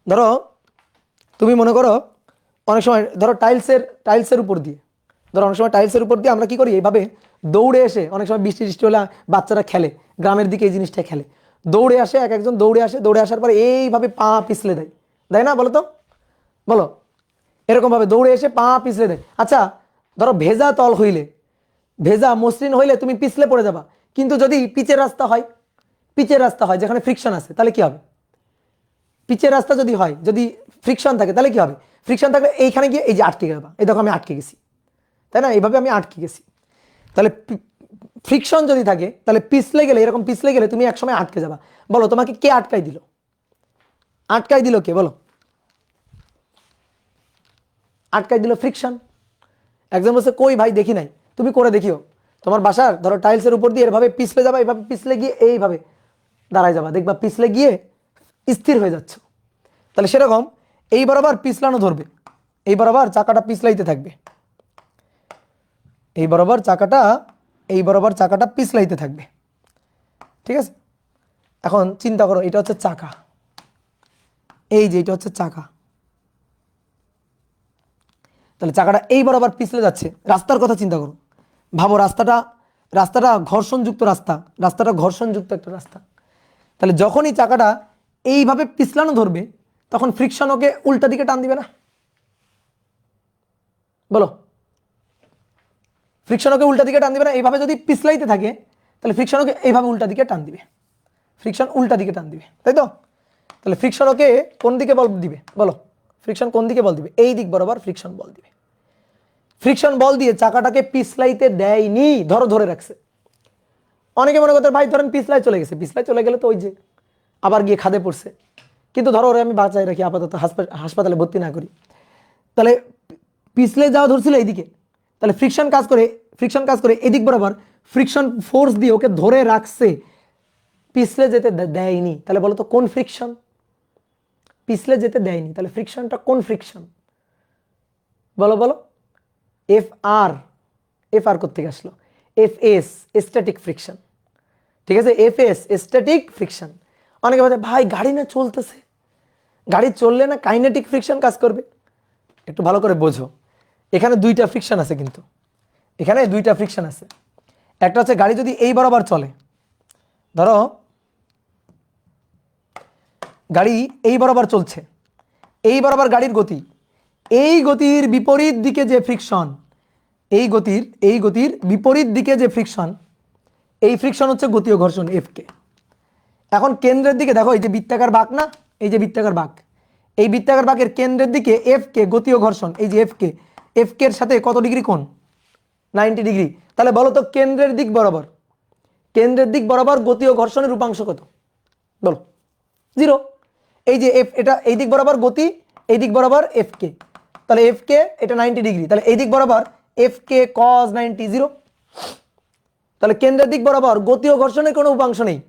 ধরো তুমি মনে করো অনেক সময় ধরো টাইলসের উপর দিয়ে, ধরো অনেক সময় টাইলসের উপর দিয়ে আমরা কি করি, এইভাবে দৌড়ে এসে, অনেক সময় বৃষ্টি টিষ্টি হলে বাচ্চারা খেলে, গ্রামের দিকে এই জিনিসটা খেলে, দৌড়ে আসে, এক একজন দৌড়ে আসে, দৌড়ে আসার পরে এইভাবে পা পিছলে দেয়, দেয় না বলো তো, বলো, এরকমভাবে দৌড়ে এসে পা পিছলে দেয়। আচ্ছা, ধরো ভেজা তল হইলে, ভেজা মসৃণ হইলে তুমি পিছলে পড়ে যাবা, কিন্তু যদি পিচের রাস্তা হয়, যেখানে ফ্রিকশন আছে, তাহলে কি হবে? পিচের রাস্তা যদি হয়, যদি ফ্রিকশন থাকে, তাহলে কি হবে? ফ্রিকশন থাকলে এইখানে গিয়ে এই যে আটকে যাবা, এই দেখো আমি আটকে গেছি, তাই না? এইভাবে আমি আটকে গেছি। তাহলে ফ্রিকশন যদি থাকে তাহলে পিছলে গেলে, এরকম পিছলে গেলে তুমি একসময় আটকে যাবা। বলো, তোমাকে কে আটকাই দিল? আটকাই দিল কে বলো? আটকাই দিল ফ্রিকশন। একজন বলছে কই ভাই দেখি নাই, তুমি করে দেখিও। তোমার বাসার ধরো টাইলসের উপর দিয়ে এভাবে পিছলে যাবা, এইভাবে পিছলে গিয়ে এইভাবে দাঁড়ায় যাবা, দেখবা পিছলে গিয়ে স্থির হয়ে যাচ্ছে। তাহলে সেরকম এই বরাবর পিছলানো ধরবে, এই বরাবর চাকাটা পিছলাইতে থাকবে, এই বরাবর চাকাটা পিছলাইতে থাকবে, ঠিক আছে? এখন চিন্তা করো, এটা হচ্ছে চাকা, এই যে এটা হচ্ছে চাকা, তাহলে চাকাটা এই বরাবর পিছলে যাচ্ছে। রাস্তার কথা চিন্তা করো, ভাবো রাস্তাটা ঘর্ষণযুক্ত রাস্তাটা ঘর্ষণযুক্ত একটা রাস্তা। তাহলে যখনই চাকাটা এইভাবে পিছলানো ধরবে তখন ফ্রিকশন ওকে উল্টা দিকে টান দিবে না? বলো, ফ্রিকশন ওকে উল্টা দিকে টান দিবে না? এইভাবে যদি পিছলাইতে থাকে তাহলে ফ্রিকশন ওকে এইভাবে উল্টা দিকে টান দিবে, ফ্রিকশন উল্টা দিকে টান দিবে, তাই তো? তাহলে ফ্রিকশন ওকে কোন দিকে বল দিবে বলো? ফ্রিকশন কোন দিকে বল দিবে? এই দিক বরাবর ফ্রিকশন বল দিবে। ফ্রিকশন বল দিয়ে চাকাটাকে পিছলাইতে দেয়নি, ধরে রাখছে। অনেকে মনে করতে ভাই ধরেন পিছলাই চলে গেছে, পিছলাই চলে গেলে তো ওই যে আবার গিয়ে খাদে পড়ছে, কিন্তু ধরো ওরে আমি বাঁচাই রাখি, আপাতত হাসপাতালে ভর্তি না করি, তাহলে পিছলে যাওয়া ধরছিল এইদিকে, তাহলে ফ্রিকশন কাজ করে এদিক বরাবর ফ্রিকশন ফোর্স দিয়ে ওকে ধরে রাখছে, পিছলে যেতে দেয়নি। তাহলে বলো তো কোন ফ্রিকশন? পিছলে যেতে দেয়নি, তাহলে ফ্রিকশনটা কোন ফ্রিকশন বলো বলো? এফ আর কোত্থেকে আসলো? এফএস, স্ট্যাটিক ফ্রিকশন, ঠিক আছে? FS static friction. অনেকে বলে ভাই গাড়ি না চলতেছে, গাড়ি চললে না কাইনেটিক ফ্রিকশন কাজ করবে। একটু ভালো করে বোঝো, এখানে দুইটা ফ্রিকশন আছে, কিন্তু এখানে দুইটা ফ্রিকশন আছে। একটা হচ্ছে গাড়ি যদি এই বরাবর চলে, ধরো গাড়ি এই বরাবর চলছে, এই বরাবর গাড়ির গতি, এই গতির বিপরীত দিকে যে ফ্রিকশন, এই গতির বিপরীত দিকে যে ফ্রিকশন, এই ফ্রিকশন হচ্ছে গতীয় ঘর্ষণ এফ কে। এখন কেন্দ্রের দিকে দেখো, এই যে বৃত্তাকার বাঁক না, এই যে বৃত্তাকার বাঁক, এই বৃত্তাকার বাঁকের কেন্দ্রের দিকে এফ কে গতীয় ঘর্ষণ, এই যে এফ কে এর সাথে কত ডিগ্রি কোণ? 90 ডিগ্রি। তাহলে বলো তো কেন্দ্রের দিক বরাবর গতীয় ঘর্ষণের রূপাংশ কত বলো? 0। এই যে এফ, এটা এই দিক বরাবর গতি, এই দিক বরাবর এফ কে, তাহলে এফ কে এটা 90 ডিগ্রি, তাহলে এই দিক বরাবর এফ কে cos 90 0। তাহলে কেন্দ্রের দিক বরাবর গতীয় ঘর্ষণের কোনো উপাংশ নেই।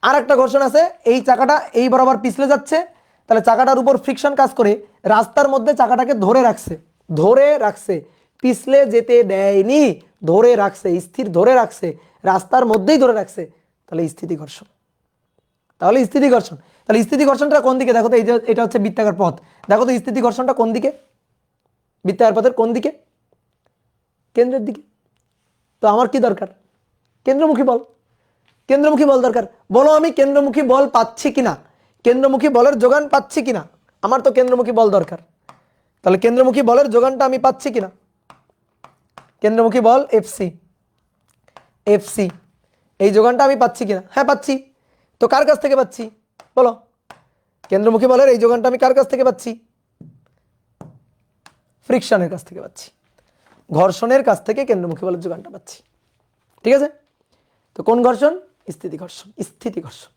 আর একটা ঘর্ষণ আছে, এই চাকাটা এই বরাবর পিছলে যাচ্ছে, তাহলে চাকাটার উপর ফ্রিকশন কাজ করে রাস্তার মধ্যে চাকাটাকে ধরে রাখছে, পিছলে যেতে দেয়নি, ধরে রাখছে, স্থির ধরে রাখছে, রাস্তার মধ্যেই ধরে রাখছে, তাহলে স্থিতি ঘর্ষণ। তাহলে স্থিতি ঘর্ষণটা কোন দিকে? দেখো তো, এই যে এটা হচ্ছে বৃত্তাকার পথ, দেখো তো স্থিতি ঘর্ষণটা কোন দিকে? বৃত্তাকার পথের কোন দিকে? কেন্দ্রের দিকে। তো আমার কি দরকার? কেন্দ্রমুখী বল দরকার। বলো আমি কেন্দ্রমুখী বল পাচ্ছি কিনা, কেন্দ্রমুখী বলের যোগান পাচ্ছি কিনা? আমার তো কেন্দ্রমুখী বল দরকার, তাহলে কেন্দ্রমুখী বলের যোগানটা আমি পাচ্ছি কিনা? কেন্দ্রমুখী বল এফসি, এই যোগানটা আমি পাচ্ছি কিনা? হ্যাঁ পাচ্ছি। তো কার কাছ থেকে পাচ্ছি বলো? কেন্দ্রমুখী বলের এই যোগানটা আমি কার কাছ থেকে পাচ্ছি? ফ্রিকশনের কাছ থেকে পাচ্ছি। ঘর্ষণের কাছ থেকে কেন্দ্রমুখী বলের যোগানটা পাচ্ছি। ঠিক আছে, তো কোন ঘর্ষণ? স্থিতি ঘর্ষণ, স্থিতি ঘর্ষণ।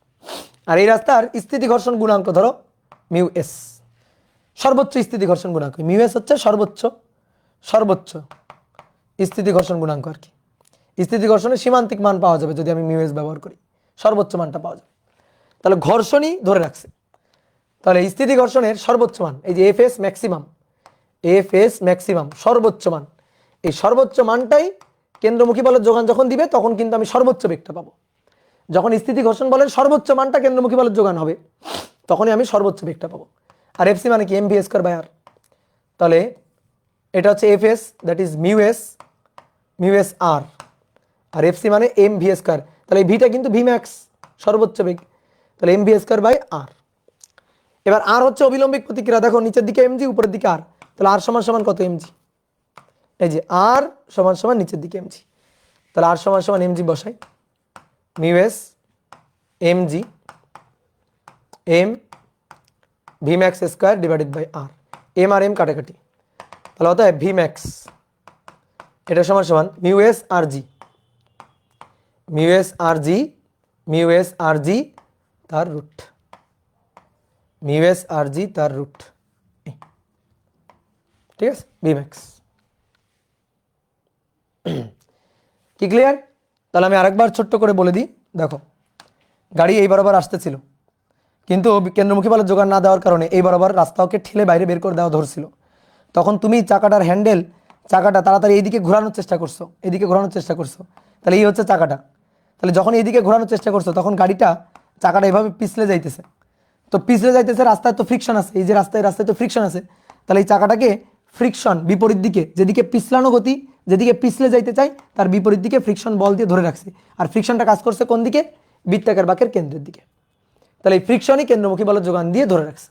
আর এই রাস্তার স্থিতি ঘর্ষণ গুণাঙ্ক ধরো মিউ এস, সর্বোচ্চ স্থিতি ঘর্ষণ গুণাঙ্ক। মিউ এস হচ্ছে সর্বোচ্চ স্থিতি ঘর্ষণ গুণাঙ্ক আর কি। স্থিতি ঘর্ষণের সীমান্তিক মান পাওয়া যাবে যদি আমি মিউ এস ব্যবহার করি, সর্বোচ্চ মানটা পাওয়া যাবে। তাহলে ঘর্ষণই ধরে রাখছে। তাহলে স্থিতি ঘর্ষণের সর্বোচ্চ মান, এই যে এফ এস ম্যাক্সিমাম সর্বোচ্চ মান, এই সর্বোচ্চ মানটাই কেন্দ্রমুখী বলের যোগান যখন দিবে তখন কিন্তু আমি সর্বোচ্চ বেগটা পাবো। যখন স্থিতি ঘর্ষণ বলের সর্বোচ্চ মানটা কেন্দ্রমুখী বলের যোগান হবে তখনই আমি সর্বোচ্চ বেগটা পাবো। আর এফসি মানে কি? M V square by R. তাহলে এটা হচ্ছে F S, that is mu S R, আর এফসি মানে এম ভি স্কয়ার। তাহলে এই ভিটা কিন্তু ভি ম্যাক্স, সর্বোচ্চ বেগ। তাহলে M V square by R. এবার আর হচ্ছে অবিলম্বিক প্রতিক্রিয়া, দেখো নিচের দিকে এমজি, উপরের দিকে আর। তাহলে আর সমান সমান কত? এমজি। এই যে আর সমান সমান নিচের দিকে এমজি, তাহলে আর সমান সমান এমজি বসাই, mu S M G M V max square divided by R. M আর এম কাটাকাটি, তাহলে অতএব ভি ম্যাক্স এটা সমান সমান মিউ এস আর জি তার রুট, মিউ এস আর জি তার রুট। ঠিক আছে, ভি ম্যাক্স। কি ক্লিয়ার? তাহলে আমি আরেকবার ছোট্ট করে বলে দিই। দেখো, গাড়ি এই বরাবর আসতেছিল, কিন্তু কেন্দ্রমুখী বলের যোগান না দেওয়ার কারণে এই বরাবর রাস্তাকে ঠেলে বাইরে বের করে দেওয়া ধরছিল। তখন তুমি চাকাটার হ্যান্ডেল, চাকাটা তাড়াতাড়ি এইদিকে ঘোরানোর চেষ্টা করছো, তাহলে এই হচ্ছে চাকাটা। তাহলে যখন এইদিকে ঘোরানোর চেষ্টা করছো তখন চাকাটা এভাবে পিছলে যাইতেছে। তো পিছলে যাইতেছে, রাস্তায় তো ফ্রিকশন আছে, এই যে রাস্তায় তো ফ্রিকশন আছে। তাহলে এই চাকাটাকে ফ্রিকশন বিপরীত দিকে, যেদিকে পিছলানো গতি, যেদিকে পিছলে যাইতে চাই তার বিপরীত দিকে ফ্রিকশন বল দিয়ে ধরে রাখছে। আর ফ্রিকশনটা কাজ করছে কোন দিকে? বৃত্তাকার বাঁকের কেন্দ্রের দিকে। তাহলে এই ফ্রিকশনই কেন্দ্রমুখী বলের যোগান দিয়ে ধরে রাখছে।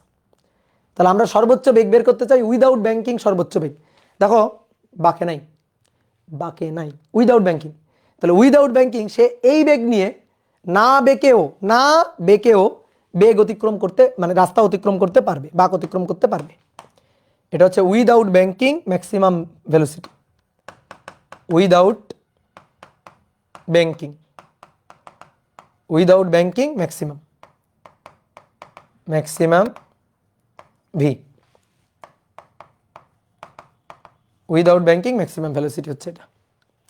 তাহলে আমরা সর্বোচ্চ বেগ বের করতে চাই, উইদাউট ব্যাংকিং সর্বোচ্চ বেগ। দেখো বাঁকে নাই, উইদাউট ব্যাংকিং। তাহলে উইদাউট ব্যাংকিং সে এই বেগ নিয়ে না বেঁকেও বেগ অতিক্রম করতে, মানে রাস্তা অতিক্রম করতে পারবে, বাঁক অতিক্রম করতে পারবে। এটা হচ্ছে without banking maximum velocity, without banking maximum V, without banking maximum velocity হচ্ছে এটা।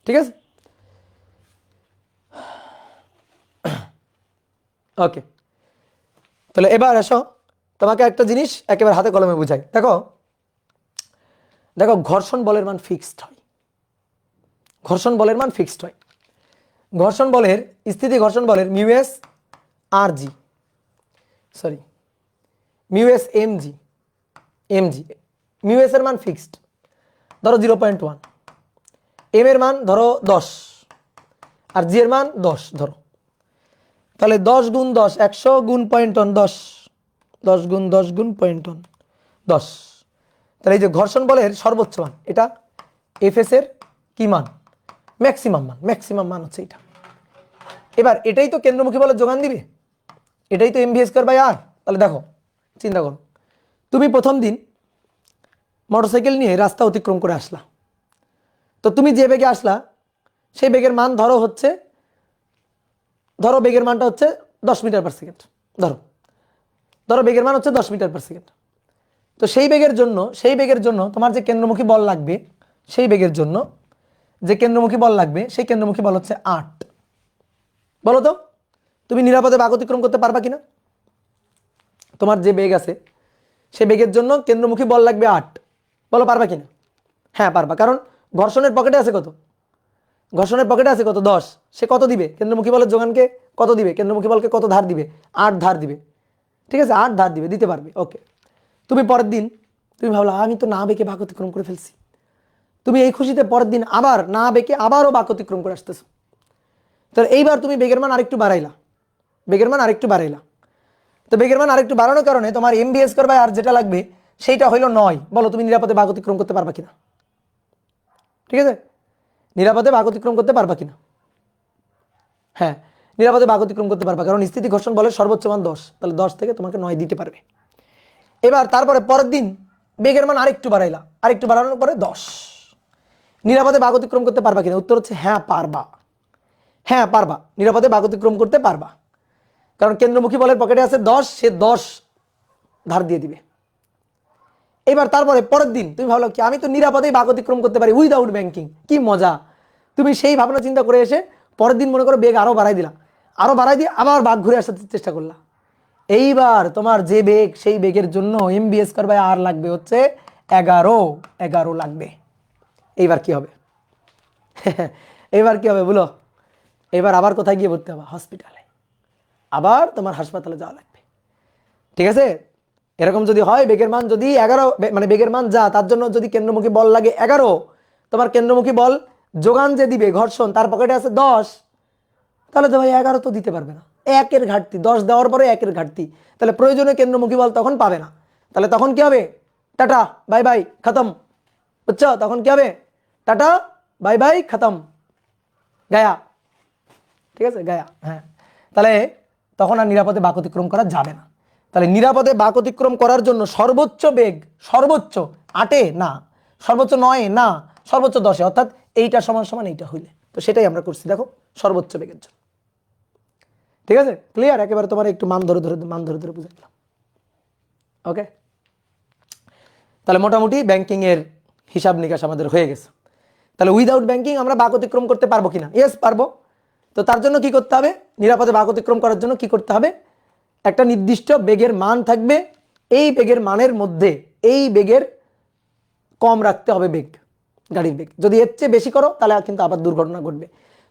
ঠিক আছে, ওকে। তাহলে এবার আসো, তোমাকে একটা জিনিস একেবারে হাতে কলমে বুঝাই। দেখো ঘর্ষণ বলের মান ফিক্সড হয়, ঘর্ষণ বলের স্থিতি ঘর্ষণ বলের mu S MG, mu S এর মান ফিক্সড, ধরো 0.1, এম এর মান ধরো 10, আর জি এর মান 10 ধরো। তাহলে 10 গুণ 10 100 গুণ পয়েন্ট টন 10 গুণ 10 গুণ পয়েন্ট টন 10। তাহলে এই যে ঘর্ষণ বলের সর্বোচ্চ মান, এটা এফএস এর কি মান? ম্যাক্সিমাম মান হচ্ছে এটা। এবার এটাই তো কেন্দ্রমুখী বলের যোগান দিবে, এটাই তো এমভি স্কয়ার বাই আর। তাহলে দেখো, চিন্তা করো, তুমি প্রথম দিন মোটরসাইকেল নিয়ে রাস্তা অতিক্রম করে আসলা। তো তুমি যে বেগে আসলা সেই বেগের মান ধরো বেগের মানটা হচ্ছে 10 মিটার পার সেকেন্ড, ধরো বেগের মান হচ্ছে 10 মিটার পার সেকেন্ড। তো সেই বেগের জন্য তোমার যে কেন্দ্রমুখী বল লাগবে, সেই বেগের জন্য যে কেন্দ্রমুখী বল লাগবে সেই কেন্দ্রমুখী বল হচ্ছে 8। বলো তো তুমি নিরাপদে বাঁক অতিক্রম করতে পারবা কিনা? তোমার যে বেগ আছে সেই বেগের জন্য কেন্দ্রমুখী বল লাগবে 8, বলো পারবা কিনা? হ্যাঁ পারবা, কারণ ঘর্ষণের পকেটে আছে কত? 10। সে কত দিবে? কেন্দ্রমুখী বলের যোগানকে কত দিবে? কেন্দ্রমুখী বলকে কত ধার দিবে? 8 ধার দিবে। ঠিক আছে, 8 ধার দিবে, দিতে পারবে। ওকে, তুমি পরের দিন তুমি ভাবলা আমি তো না বেঁকে বাঁক অতিক্রম করে ফেলছি। তুমি এই খুশিতে পরের দিন আবার না বেঁকে আবারও বাঁক অতিক্রম করে আসতেছো। তাহলে এইবার তুমি বেগের মান আরেকটু বাড়াইলা, তো বেগের মান আরেকটু বাড়ানোর কারণে তোমার এমভি স্কয়ার বাই আর যেটা লাগবে সেইটা হইলো 9। বলো তুমি নিরাপদে বাঁক অতিক্রম করতে পারবা কিনা? ঠিক আছে, নিরাপদে বাঁক অতিক্রম করতে পারবা কিনা? হ্যাঁ, নিরাপদে বাঁক অতিক্রম করতে পারবা, কারণ স্থিতি ঘর্ষণ বলের সর্বোচ্চ মান 10। তাহলে 10 থেকে তোমাকে 9 দিতে পারবে। এবার তারপরে পরের দিন বেগের মান আরেকটু বাড়ানোর পরে 10। নিরাপদে বাঁক অতিক্রম করতে পারবা কিনা? উত্তর হচ্ছে হ্যাঁ পারবা। হ্যাঁ পারবা, নিরাপদে বাঁক অতিক্রম করতে পারবা, কারণ কেন্দ্রমুখী বলের পকেটে আছে 10, সে 10 ধার দিয়ে দিবে। এবার তারপরে পরের দিন তুমি ভাবলো কি আমি তো নিরাপদেই বাঁক অতিক্রম করতে পারি উইদাউট ব্যাংকিং, কি মজা। তুমি সেই ভাবনা চিন্তা করে এসে পরের দিন মনে করো বেগ আরো বাড়াই দিলা, আরো বাড়াই দিয়ে আবার বাঁক ঘুরে আসার চেষ্টা করলা। এইবার তোমার যে বেগ, সেই বেগের জন্য MB² লাগবে হচ্ছে 11 লাগবে। এইবার কি হবে? এবার কি হবে বলো? এবার আবার কোথায় গিয়ে ভর্তি হবে? হসপিটালে। আবার তোমার হাসপাতালে যাওয়া লাগবে। ঠিক আছে? এরকম যদি হয়, বেগের মান যদি 11, মানে বেগের মান যা, তার জন্য যদি কেন্দ্রমুখী বল লাগে 11, তোমার কেন্দ্রমুখী বল যোগান যে দিবে ঘর্ষণ, তার পকেটে আছে 10, তাহলে তো ভাই 11 তো দিতে পারবে না, 1-এর ঘাটতি, 10 দেওয়ার পরে 1-এর ঘাটতি, তাহলে প্রয়োজনীয় কেন্দ্রমুখী বল তখন পাবে না। তাহলে তখন কি হবে? টাটা বাই বাই খতম। বুঝছো? তখন কি হবে? টাটা বাই বাই খতম, গায়া। ঠিক আছে, গায়া। হ্যাঁ, তাহলে তখন আর নিরাপদে বাঁক অতিক্রম করা যাবে না। তাহলে নিরাপদে বাঁক অতিক্রম করার জন্য সর্বোচ্চ বেগ, সর্বোচ্চ 8-এ না, সর্বোচ্চ 9-এ না, সর্বোচ্চ 10-এ, অর্থাৎ এইটা সমান সমান এইটা হইলে, তো সেটাই আমরা করছি দেখো সর্বোচ্চ বেগের জন্য। ঠিক আছে, ক্লিয়ার? একেবারে তোমার একটু মান ধরে ধরে বুঝে দিলাম। ওকে, তাহলে মোটামুটি ব্যাংকিং এর হিসাব নিকাশ আমাদের হয়ে গেছে। তাহলে উইদাউট ব্যাংকিং আমরা বাঁক অতিক্রম করতে পারবো কিনা? ইয়েস পারবো। তো তার জন্য কি করতে হবে? নিরাপদে বাঁক অতিক্রম করার জন্য কি করতে হবে? একটা নির্দিষ্ট বেগের মান থাকবে, এই বেগের মানের মধ্যে এই বেগের কম রাখতে হবে বেগ, গাড়ির বেগ। যদি এর চেয়ে বেশি করো তাহলে কিন্তু আবার দুর্ঘটনা ঘটবে।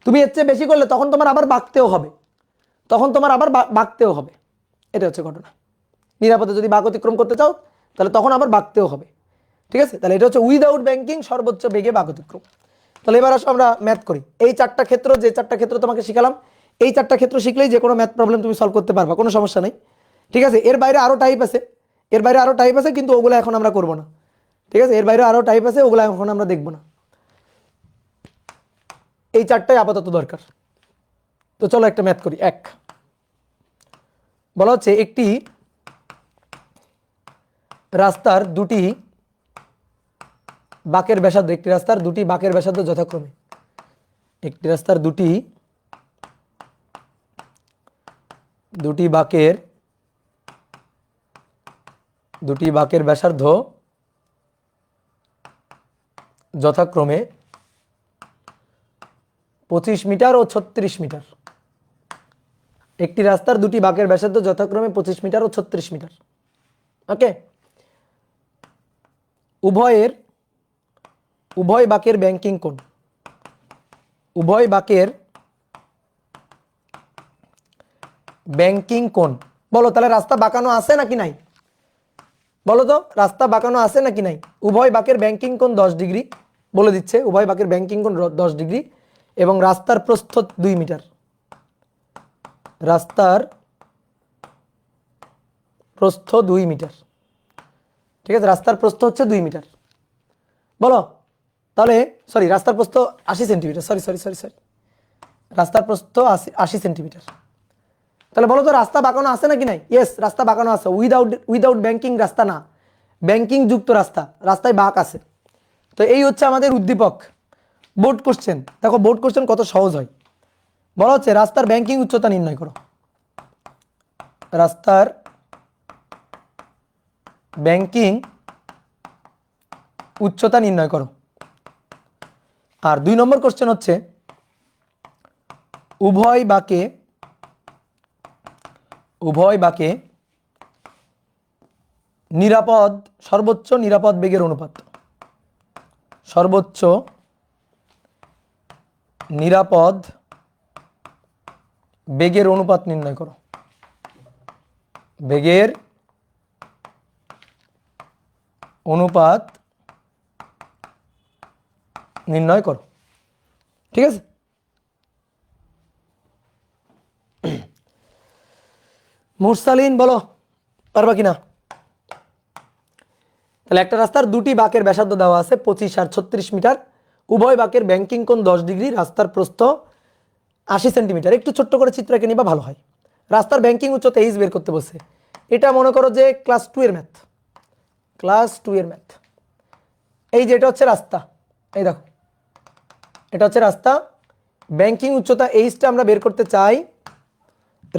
তুমি এর চেয়ে বেশি করলে তখন তোমার আবার বাঁকতেও হবে, বাঁকতেও হবে। এটা হচ্ছে ঘটনা। নিরাপদে যদি বাঁক অতিক্রম করতে চাও তাহলে তখন আবার বাঁকতেও হবে। ঠিক আছে, তাহলে এটা হচ্ছে উইদাউট ব্যাংকিং সর্বোচ্চ বেগে বাঁক অতিক্রম। তাহলে এবার আসো আমরা ম্যাথ করি। এই 4টা ক্ষেত্র, যে 4টা ক্ষেত্র তোমাকে শিখালাম, এই 4টা ক্ষেত্র শিখলেই যে কোনো ম্যাথ প্রবলেম তুমি সলভ করতে পারবা, কোনো সমস্যা নেই। ঠিক আছে, এর বাইরে আরো টাইপ আছে, কিন্তু ওগুলো এখন আমরা করব না। ঠিক আছে, এর বাইরে আরো টাইপ আছে, ওগুলো এখন আমরা দেখব না। এই 4টাই আপাতত দরকার। তো চলো একটা ম্যাথ করি। এক বলা হচ্ছে একটি রাস্তার দুটি বাঁকের ব্যাসার্ধ, যথাক্রমে, একটি রাস্তার দুটি বাঁকের ব্যাসার্ধ যথাক্রমে 25 মিটার ও 36 মিটার। একটি রাস্তার দুটি বাঁকের ব্যাসার্ধ যথাক্রমে 25 মিটার ও 36 মিটার। ওকে, উভয় বাঁকের ব্যাংকিং কোণ, বলো তাহলে রাস্তা বাঁকানো আছে নাকি নাই? বলো তো, রাস্তা বাঁকানো আছে নাকি নাই? উভয় বাঁকের ব্যাংকিং কোণ 10 ডিগ্রি বলে দিচ্ছে, উভয় বাঁকের ব্যাংকিং কোণ 10 ডিগ্রি এবং রাস্তার প্রস্থ 2 মিটার। রাস্তার প্রস্থ 2 মিটার। ঠিক আছে, রাস্তার প্রস্থ হচ্ছে 2 মিটার। বলো তাহলে, সরি রাস্তার প্রস্থ 80 সেন্টিমিটার, সরি রাস্তার প্রস্থ 80 সেন্টিমিটার। তাহলে বলো তো রাস্তা বাঁকানো আছে নাকি নাই? ইয়েস, রাস্তা বাঁকানো আছে। উইদাউট ব্যাংকিং রাস্তা না, ব্যাংকিং যুক্ত রাস্তা, রাস্তায় বাঁক আছে। তো এই হচ্ছে আমাদের উদ্দীপক। বোর্ড কোশ্চেন দেখো, বোর্ড কোশ্চেন কত সহজ হয়। বলা হচ্ছে রাস্তার ব্যাংকিং উচ্চতা নির্ণয় করো। রাস্তার ব্যাংকিং উচ্চতা নির্ণয় করো। আর 2 নম্বর কোশ্চেন হচ্ছে উভয় বাঁকে সর্বোচ্চ নিরাপদ বেগের অনুপাত। সর্বোচ্চ নিরাপদ বেগের অনুপাত নির্ণয় করো। বেগের অনুপাত নির্ণয় করো। ঠিক আছে, মুরসালিন বলো পারবা কিনা? তাহলে একটা রাস্তার দুটি বাঁকের ব্যাসার্ধ দেওয়া আছে 25 আর 36 মিটার। উভয় বাঁকের ব্যাংকিং কোণ 10 ডিগ্রি, রাস্তার প্রস্থ 80 সেন্টিমিটার। একটু ছোট্ট করে চিত্র এঁকে নিবা, ভালো হয়। রাস্তার ব্যাংকিং উচ্চতা এইচ বের করতে বসে। এটা মনে করো যে ক্লাস 2 এর ম্যাথ। এই যে এটা হচ্ছে রাস্তা, এই দেখো এটা হচ্ছে রাস্তা। ব্যাংকিং উচ্চতা এইচটা আমরা বের করতে চাই,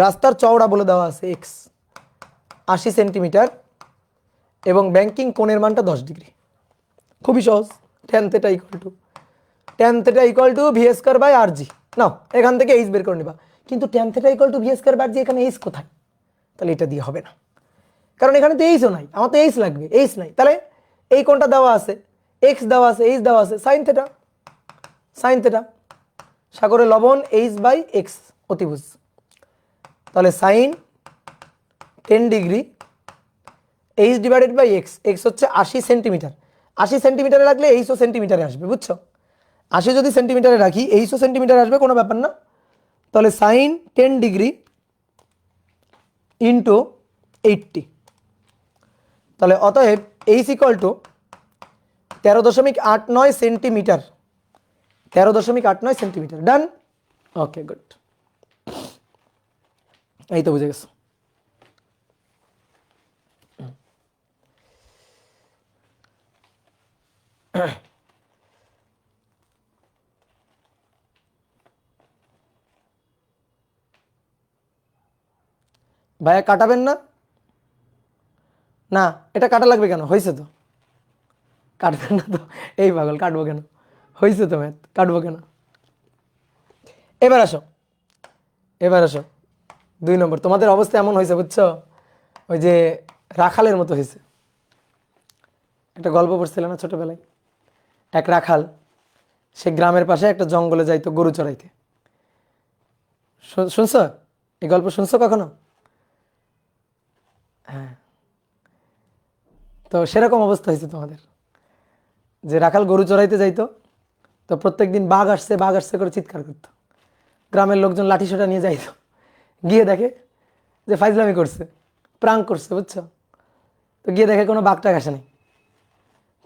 রাস্তার চওড়া বলে দেওয়া আছে এক্স 80 সেন্টিমিটার এবং ব্যাংকিং কোণের মানটা 10 ডিগ্রি। খুবই সহজ, tan theta equal to V square by R G. নাও এখান থেকে এইচ বের করে নিবা, কিন্তু tan theta equal to V square by R G, এখানে এইচ কোথায়? তাহলে এটা দিয়ে হবে না, কারণ এখানে তো এইচও নাই, আমার তো এইচ লাগবে, এইচ নাই। তাহলে এই কোণটা দেওয়া আছে, এক্স দেওয়া আছে, এইচ দেওয়া আছে, সাইন থেটা সাগরে লবণ এইচ বাই এক্স অতিভুজ। তাহলে sine 10 degree H divided by X, X হচ্ছে 80 সেন্টিমিটার, 80 সেন্টিমিটারে রাখলে এইচও সেন্টিমিটারে আসবে, বুঝছো? 80 যদি সেন্টিমিটারে রাখি এইচও সেন্টিমিটারে আসবে, কোনো ব্যাপার না। তাহলে সাইন 10 ডিগ্রি ইন্টু 80, তাহলে অতএব H equal to 13.89 centimetre, 13.89 centimetre. Done, okay good, এই তো বুঝে গেছো। ভাইয়া কাটাবেন না? না, এটা কাটা লাগবে কেন? হয়েছে তো, কাটবেন না তো? এই পাগল, কাটবো কেন? হয়েছে তো ম্যাথ, কাটবো কেন? এবার আসো, এবার আসো 2 নম্বর। তোমাদের অবস্থা এমন হয়েছে বুঝছো, ওই যে রাখালের মতো হয়েছে। একটা গল্প পড়ছিলাম না ছোটবেলায়, এক রাখাল, সে গ্রামের পাশে একটা জঙ্গলে যাইতো গরু চড়াইতে। শুনছো এই গল্প? শুনছো কখনো? হ্যাঁ, তো সেরকম অবস্থা হয়েছে তোমাদের, যে রাখাল গরু চড়াইতে যাইতো, তো প্রত্যেকদিন বাঘ আসছে করে চিৎকার করতো। গ্রামের লোকজন লাঠিসোঁটা নিয়ে যাইতো, গিয়ে দেখে যে ফাইজলামি করছে, প্রাঙ্ক করছে, বুঝছো? তো গিয়ে দেখে কোনো বাঘটা আসে নাই।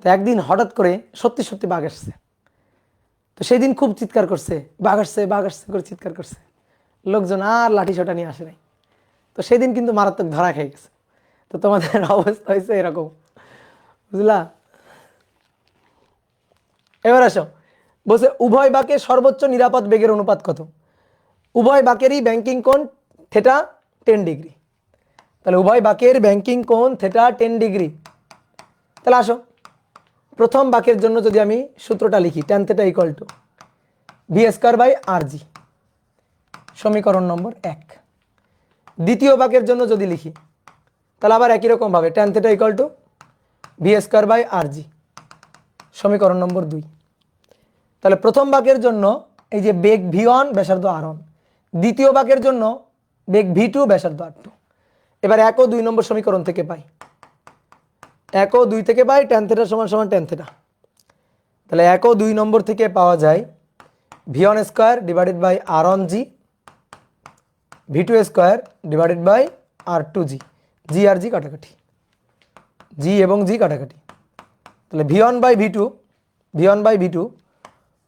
তো একদিন হঠাৎ করে সত্যি সত্যি বাঘ আসছে। তো সেই দিন খুব চিৎকার করছে, বাঘ আসছে করে চিৎকার করছে, লোকজন আর লাঠিসোঁটা নিয়ে আসে নাই। তো সেদিন কিন্তু মারাত্মক ধরা খেয়ে গেছে। তো তোমাদের অবস্থা হয়েছে এরকম, বুঝলা? এবার আসো, বলছে উভয় বাঁকের সর্বোচ্চ নিরাপদ বেগের অনুপাত কত? উভয় বাঁকেরই ব্যাংকিং কোণ থেটা 10 ডিগ্রি। তাহলে উভয় বাঁকের ব্যাংকিং কোণ থেটা 10 ডিগ্রি। তাহলে আসো, প্রথম বাঁকের জন্য যদি আমি সূত্রটা লিখি, tan theta equal to V square by R G, সমীকরণ নম্বর 1। দ্বিতীয় বাঁকের জন্য যদি লিখি, তাহলে আবার একই রকম ভাবে tan theta equal to V square by R G, সমীকরণ নম্বর 2। তাহলে প্রথম বাঁকের জন্য এই যে বেগ v1 ব্যাসার্ধ r1, দ্বিতীয় বাঁকের জন্য বেগ v2 ব্যাসার্ধ r2। এবার 1 ও 2 নম্বর সমীকরণ থেকে পাই, 1 ও 2 থেকে পাই ট্যান থেটা সমান সমান ট্যান থেটা। তাহলে 1 ও 2 নম্বর থেকে পাওয়া যায় v1 square divided by r1 G, v2 square divided by r2 G, G আর জি কাটাকাটি, জি এবং জি কাটাকাটি। তাহলে v1 by v2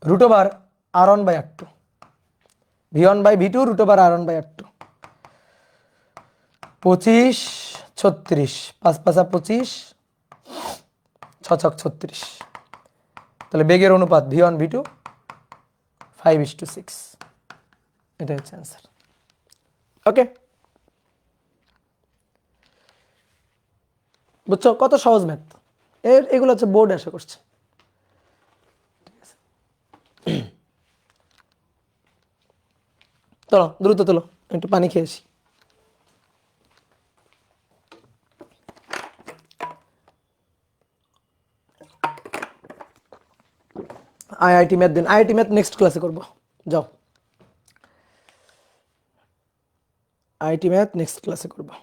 root over r1 by r2, v1 by v2 root over r1 by r2। 25 36, 5 5 25, 6 6 36। তাহলে বেগের অনুপাত v1 v2 5:6, এটা হচ্ছে অ্যান্সার। ওকে, বুঝছো কত সহজ ম্যাথ? এগুলো হচ্ছে বোর্ড আশা করছে। চলো দ্রুত তোলো, একটু পানি খেয়ে আসি। আইআইটি ম্যাথ দিন, আইআইটি ম্যাথ নেক্সট ক্লাসে করবো, যাও আইআইটি ম্যাথ নেক্সট ক্লাসে করবো।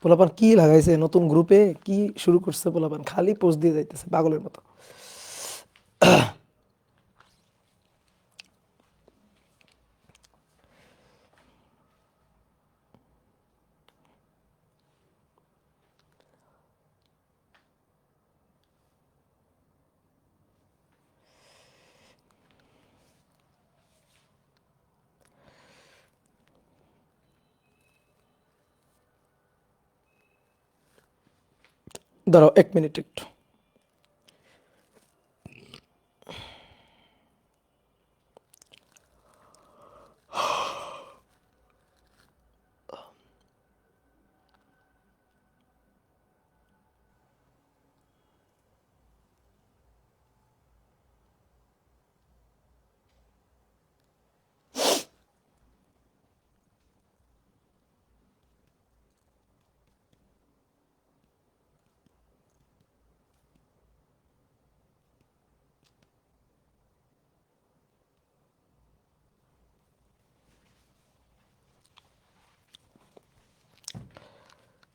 পোলাপান কি লাগাইছে নতুন গ্রুপে, কি শুরু করছে পোলাপান, খালি পোস্ট দিয়ে যাইতেছে পাগলের মতো। দাঁড়াও 1 মিনিট একটু।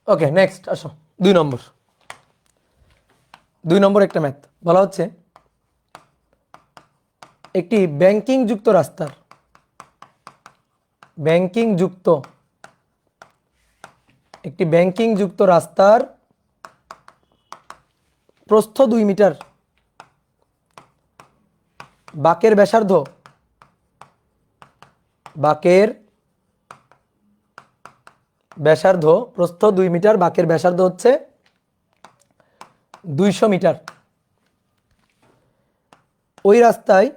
ওকে, নেক্সট আসো। 2 নম্বর, 2 নম্বর একটা ম্যাথ বলা হচ্ছে একটি ব্যাংকিং যুক্ত রাস্তার একটি ব্যাংকিং যুক্ত রাস্তার প্রস্থ 2 মিটার, বাঁকের ব্যাসার্ধ প্রস্থ 2 মিটার, বাঁকের ব্যাসার্ধ হচ্ছে 200 মিটার। ওই রাস্তায়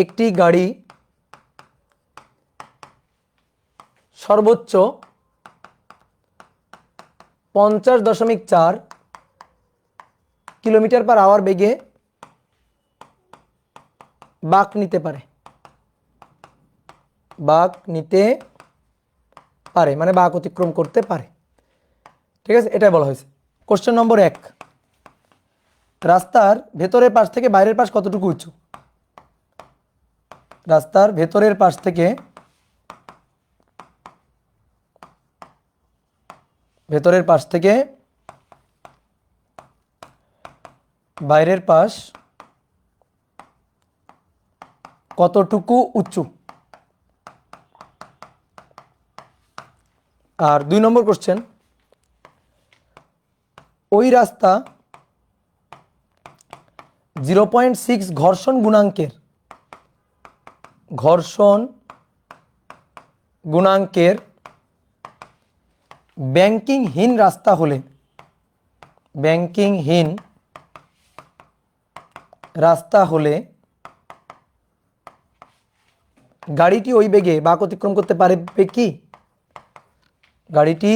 একটি গাড়ি সর্বোচ্চ 50.4 কিলোমিটার/আওয়ার বেগে বাঁক নিতে পারে, মানে বাঁক অতিক্রম করতে পারে। ঠিক আছে, এটাই বলা হয়েছে। কোশ্চেন নম্বর 1, রাস্তার ভেতরের পাশ থেকে বাইরের পাশ কতটুকু উঁচু? রাস্তার ভেতরের পাশ থেকে বাইরের পাশ কতটুকু উঁচু? আর 2 নম্বর কোশ্চেন, ওই রাস্তা 0.6 ঘর্ষণ গুণাঙ্কের ব্যাংকিংহীন রাস্তা হলে গাড়িটি ওই বেগে বাঁক অতিক্রম করতে পারবে কি? গাড়িটি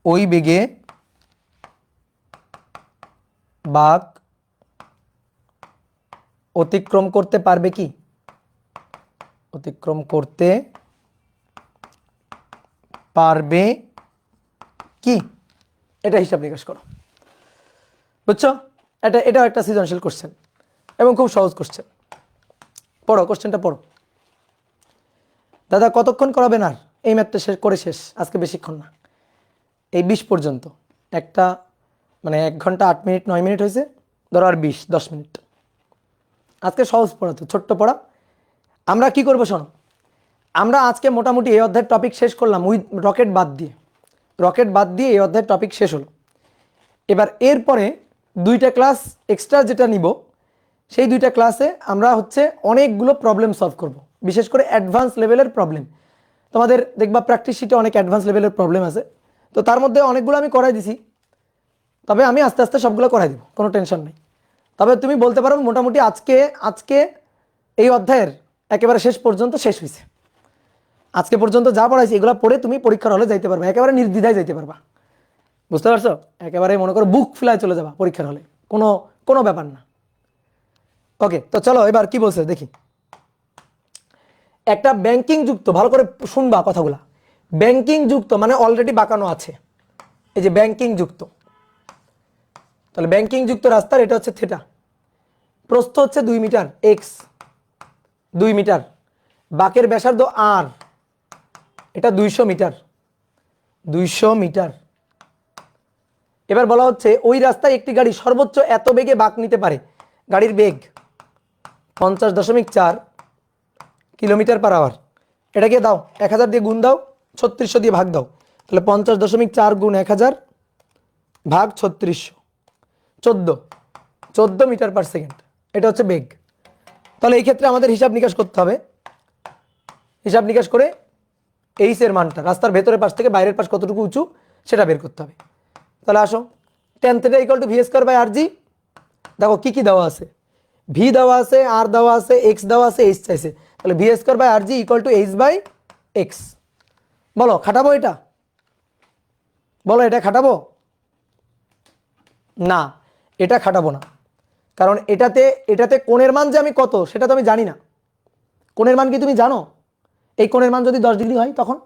ওই বেগে বাঁক অতিক্রম করতে পারবে কি? এটা হিসাব নিকাশ করো। বুঝছো? এটাও একটা সৃজনশীল কোশ্চেন এবং খুব সহজ কোশ্চেন। পড়ো, কোশ্চেনটা পড়ো। দাদা কতক্ষণ করাবেন? আর এই ম্যাথটা শেষ আজকে, বেশিক্ষণ না, এই 20 পর্যন্ত। একটা মানে 1 ঘন্টা 8 মিনিট 9 মিনিট হয়েছে, ধরো আর 10 মিনিট। আজকে সহজ পড়া, তো ছোট্ট পড়া। আমরা কি করবো শোনো, আমরা আজকে মোটামুটি এই অধ্যায়ের টপিক শেষ করলাম, রকেট বাদ দিয়ে এই অধ্যায়ের টপিক শেষ হলো। এবার এরপরে 2টা ক্লাস এক্সট্রা যেটা নিব, সেই 2টা ক্লাসে আমরা অনেকগুলো প্রবলেম সলভ করব, বিশেষ করে অ্যাডভান্স লেভেলের প্রবলেম। তোমাদের দেখবা প্র্যাকটিস শিটে অনেক অ্যাডভান্স লেভেলের প্রবলেম আছে, তো তার মধ্যে অনেকগুলো আমি করাই দিছি, তবে আমি আস্তে আস্তে সবগুলো করাই দিব, কোনো টেনশন নেই। তবে তুমি বলতে পারো মোটামুটি আজকে এই অধ্যায়ের একেবারে শেষ পর্যন্ত শেষ হয়েছে। আজকে পর্যন্ত যা পড়াইছি এগুলো পড়ে তুমি পরীক্ষার হলে যাইতে পারবা, একেবারে নির্দ্বিধায় যাইতে পারবা। বুঝতে পারছো? একেবারে মনে করো বুক ফ্লাই চলে যাবা পরীক্ষার হলে, কোনো ব্যাপার না। ওকে, তো চলো এবার কি বলছে দেখি। একটা ব্যাংকিং যুক্ত, ভালো করে শুনবা কথাগুলা, ব্যাংকিং যুক্ত মানে অলরেডি বাঁকানো আছে, এই যে ব্যাংকিং যুক্ত, তাহলে ব্যাংকিং যুক্ত রাস্তার এটা হচ্ছে থিটা, প্রস্থ হচ্ছে 2 মিটার, এক্স 2 মিটার, বাঁকের ব্যাসার্ধ আর, এটা 200 মিটার, 200 মিটার। এবার বলা হচ্ছে ওই রাস্তায় একটি গাড়ি সর্বোচ্চ এত বেগে বাঁক নিতে পারে। গাড়ির বেগ 50.4 কিলোমিটার পার আওয়ার। এটাকে দাও 1000 দিয়ে গুণ দাও, 3600 দিয়ে ভাগ দাও, তাহলে 50.4 গুণ 1000 ভাগ 3600, 14 মিটার পার সেকেন্ড। এটা হচ্ছে বেগ। তাহলে এই ক্ষেত্রে আমাদের হিসাব নিকাশ করতে হবে। হিসাব নিকাশ করে এইচ এর মানটা, রাস্তার ভেতরের পাশ থেকে বাইরের পাশ কতটুকু উঁচু সেটা বের করতে হবে। তাহলে আসো, tan θ = v²/rg। দেখো কি কি দেওয়া আছে, ভি দেওয়া আছে, আর দেওয়া আছে, এক্স দেওয়া আছে, এইচ চাইছে। তাহলে v²/rg = h/x। বলো খাটাবো এটা? বলো এটা খাটাবো? না, এটা খাটাবো না। কারণ এটাতে কোণের মান যে আমি কত সেটা তো আমি জানি না। কোণের মান কি তুমি জানো? এই কোণের মান যদি 10 ডিগ্রি হয় তখন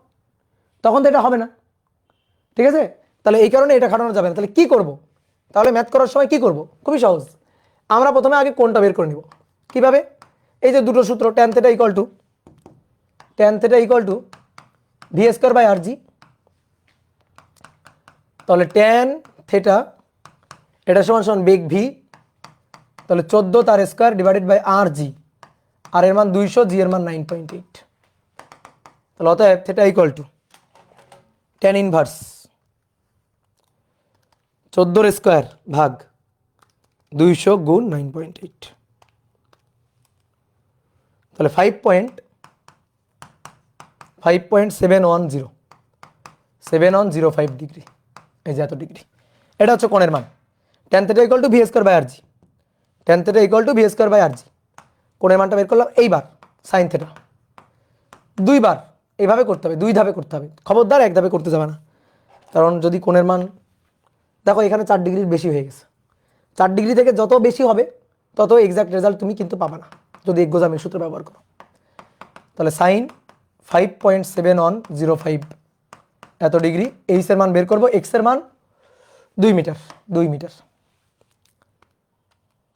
তো এটা হবে না, ঠিক আছে? তাহলে এই কারণে এটা খাটানো যাবে না। তাহলে কি করব? তাহলে ম্যাথ করার সময় কি করব? খুবই সহজ। আমরা প্রথমে আগে কোণটা বের করে নিব। কিভাবে? এই যে দুটো সূত্র, tan θ = v²/rg। তাহলে tan θ এটা সমান বেগ v, তাহলে 14 তার স্কয়ার ডিভাইডেড বাই rg। আর এর মান 200, জি এর মান 9.8। তাহলে অতএব θ = tan ইনভার্স 14 স্কয়ার ভাগ 200 গুণ 9.8। তাহলে 5.710 ডিগ্রি। এই যে এত ডিগ্রি, এটা হচ্ছে কোণের মান। tan θ = v²/rg, tan θ = v²/rg। কোণের মানটা বের করলাম। এইবার sin θ দুইবার এইভাবে করতে হবে, দুই ধাপে করতে হবে, খবরদার এক ধাপে করতে যাবে না। কারণ যদি কোণের মান দেখো এখানে 4 ডিগ্রির বেশি হয়ে গেছে, 4 ডিগ্রি থেকে যত বেশি হবে তত এক্সাক্ট রেজাল্ট তুমি কিন্তু পাবা না যদি একগোজামিল সূত্র ব্যবহার করো। তাহলে সাইন 5.7105 এত ডিগ্রি। এইচ এর মান বের করব, এক্স এর মান 2 মিটার, 2 মিটার।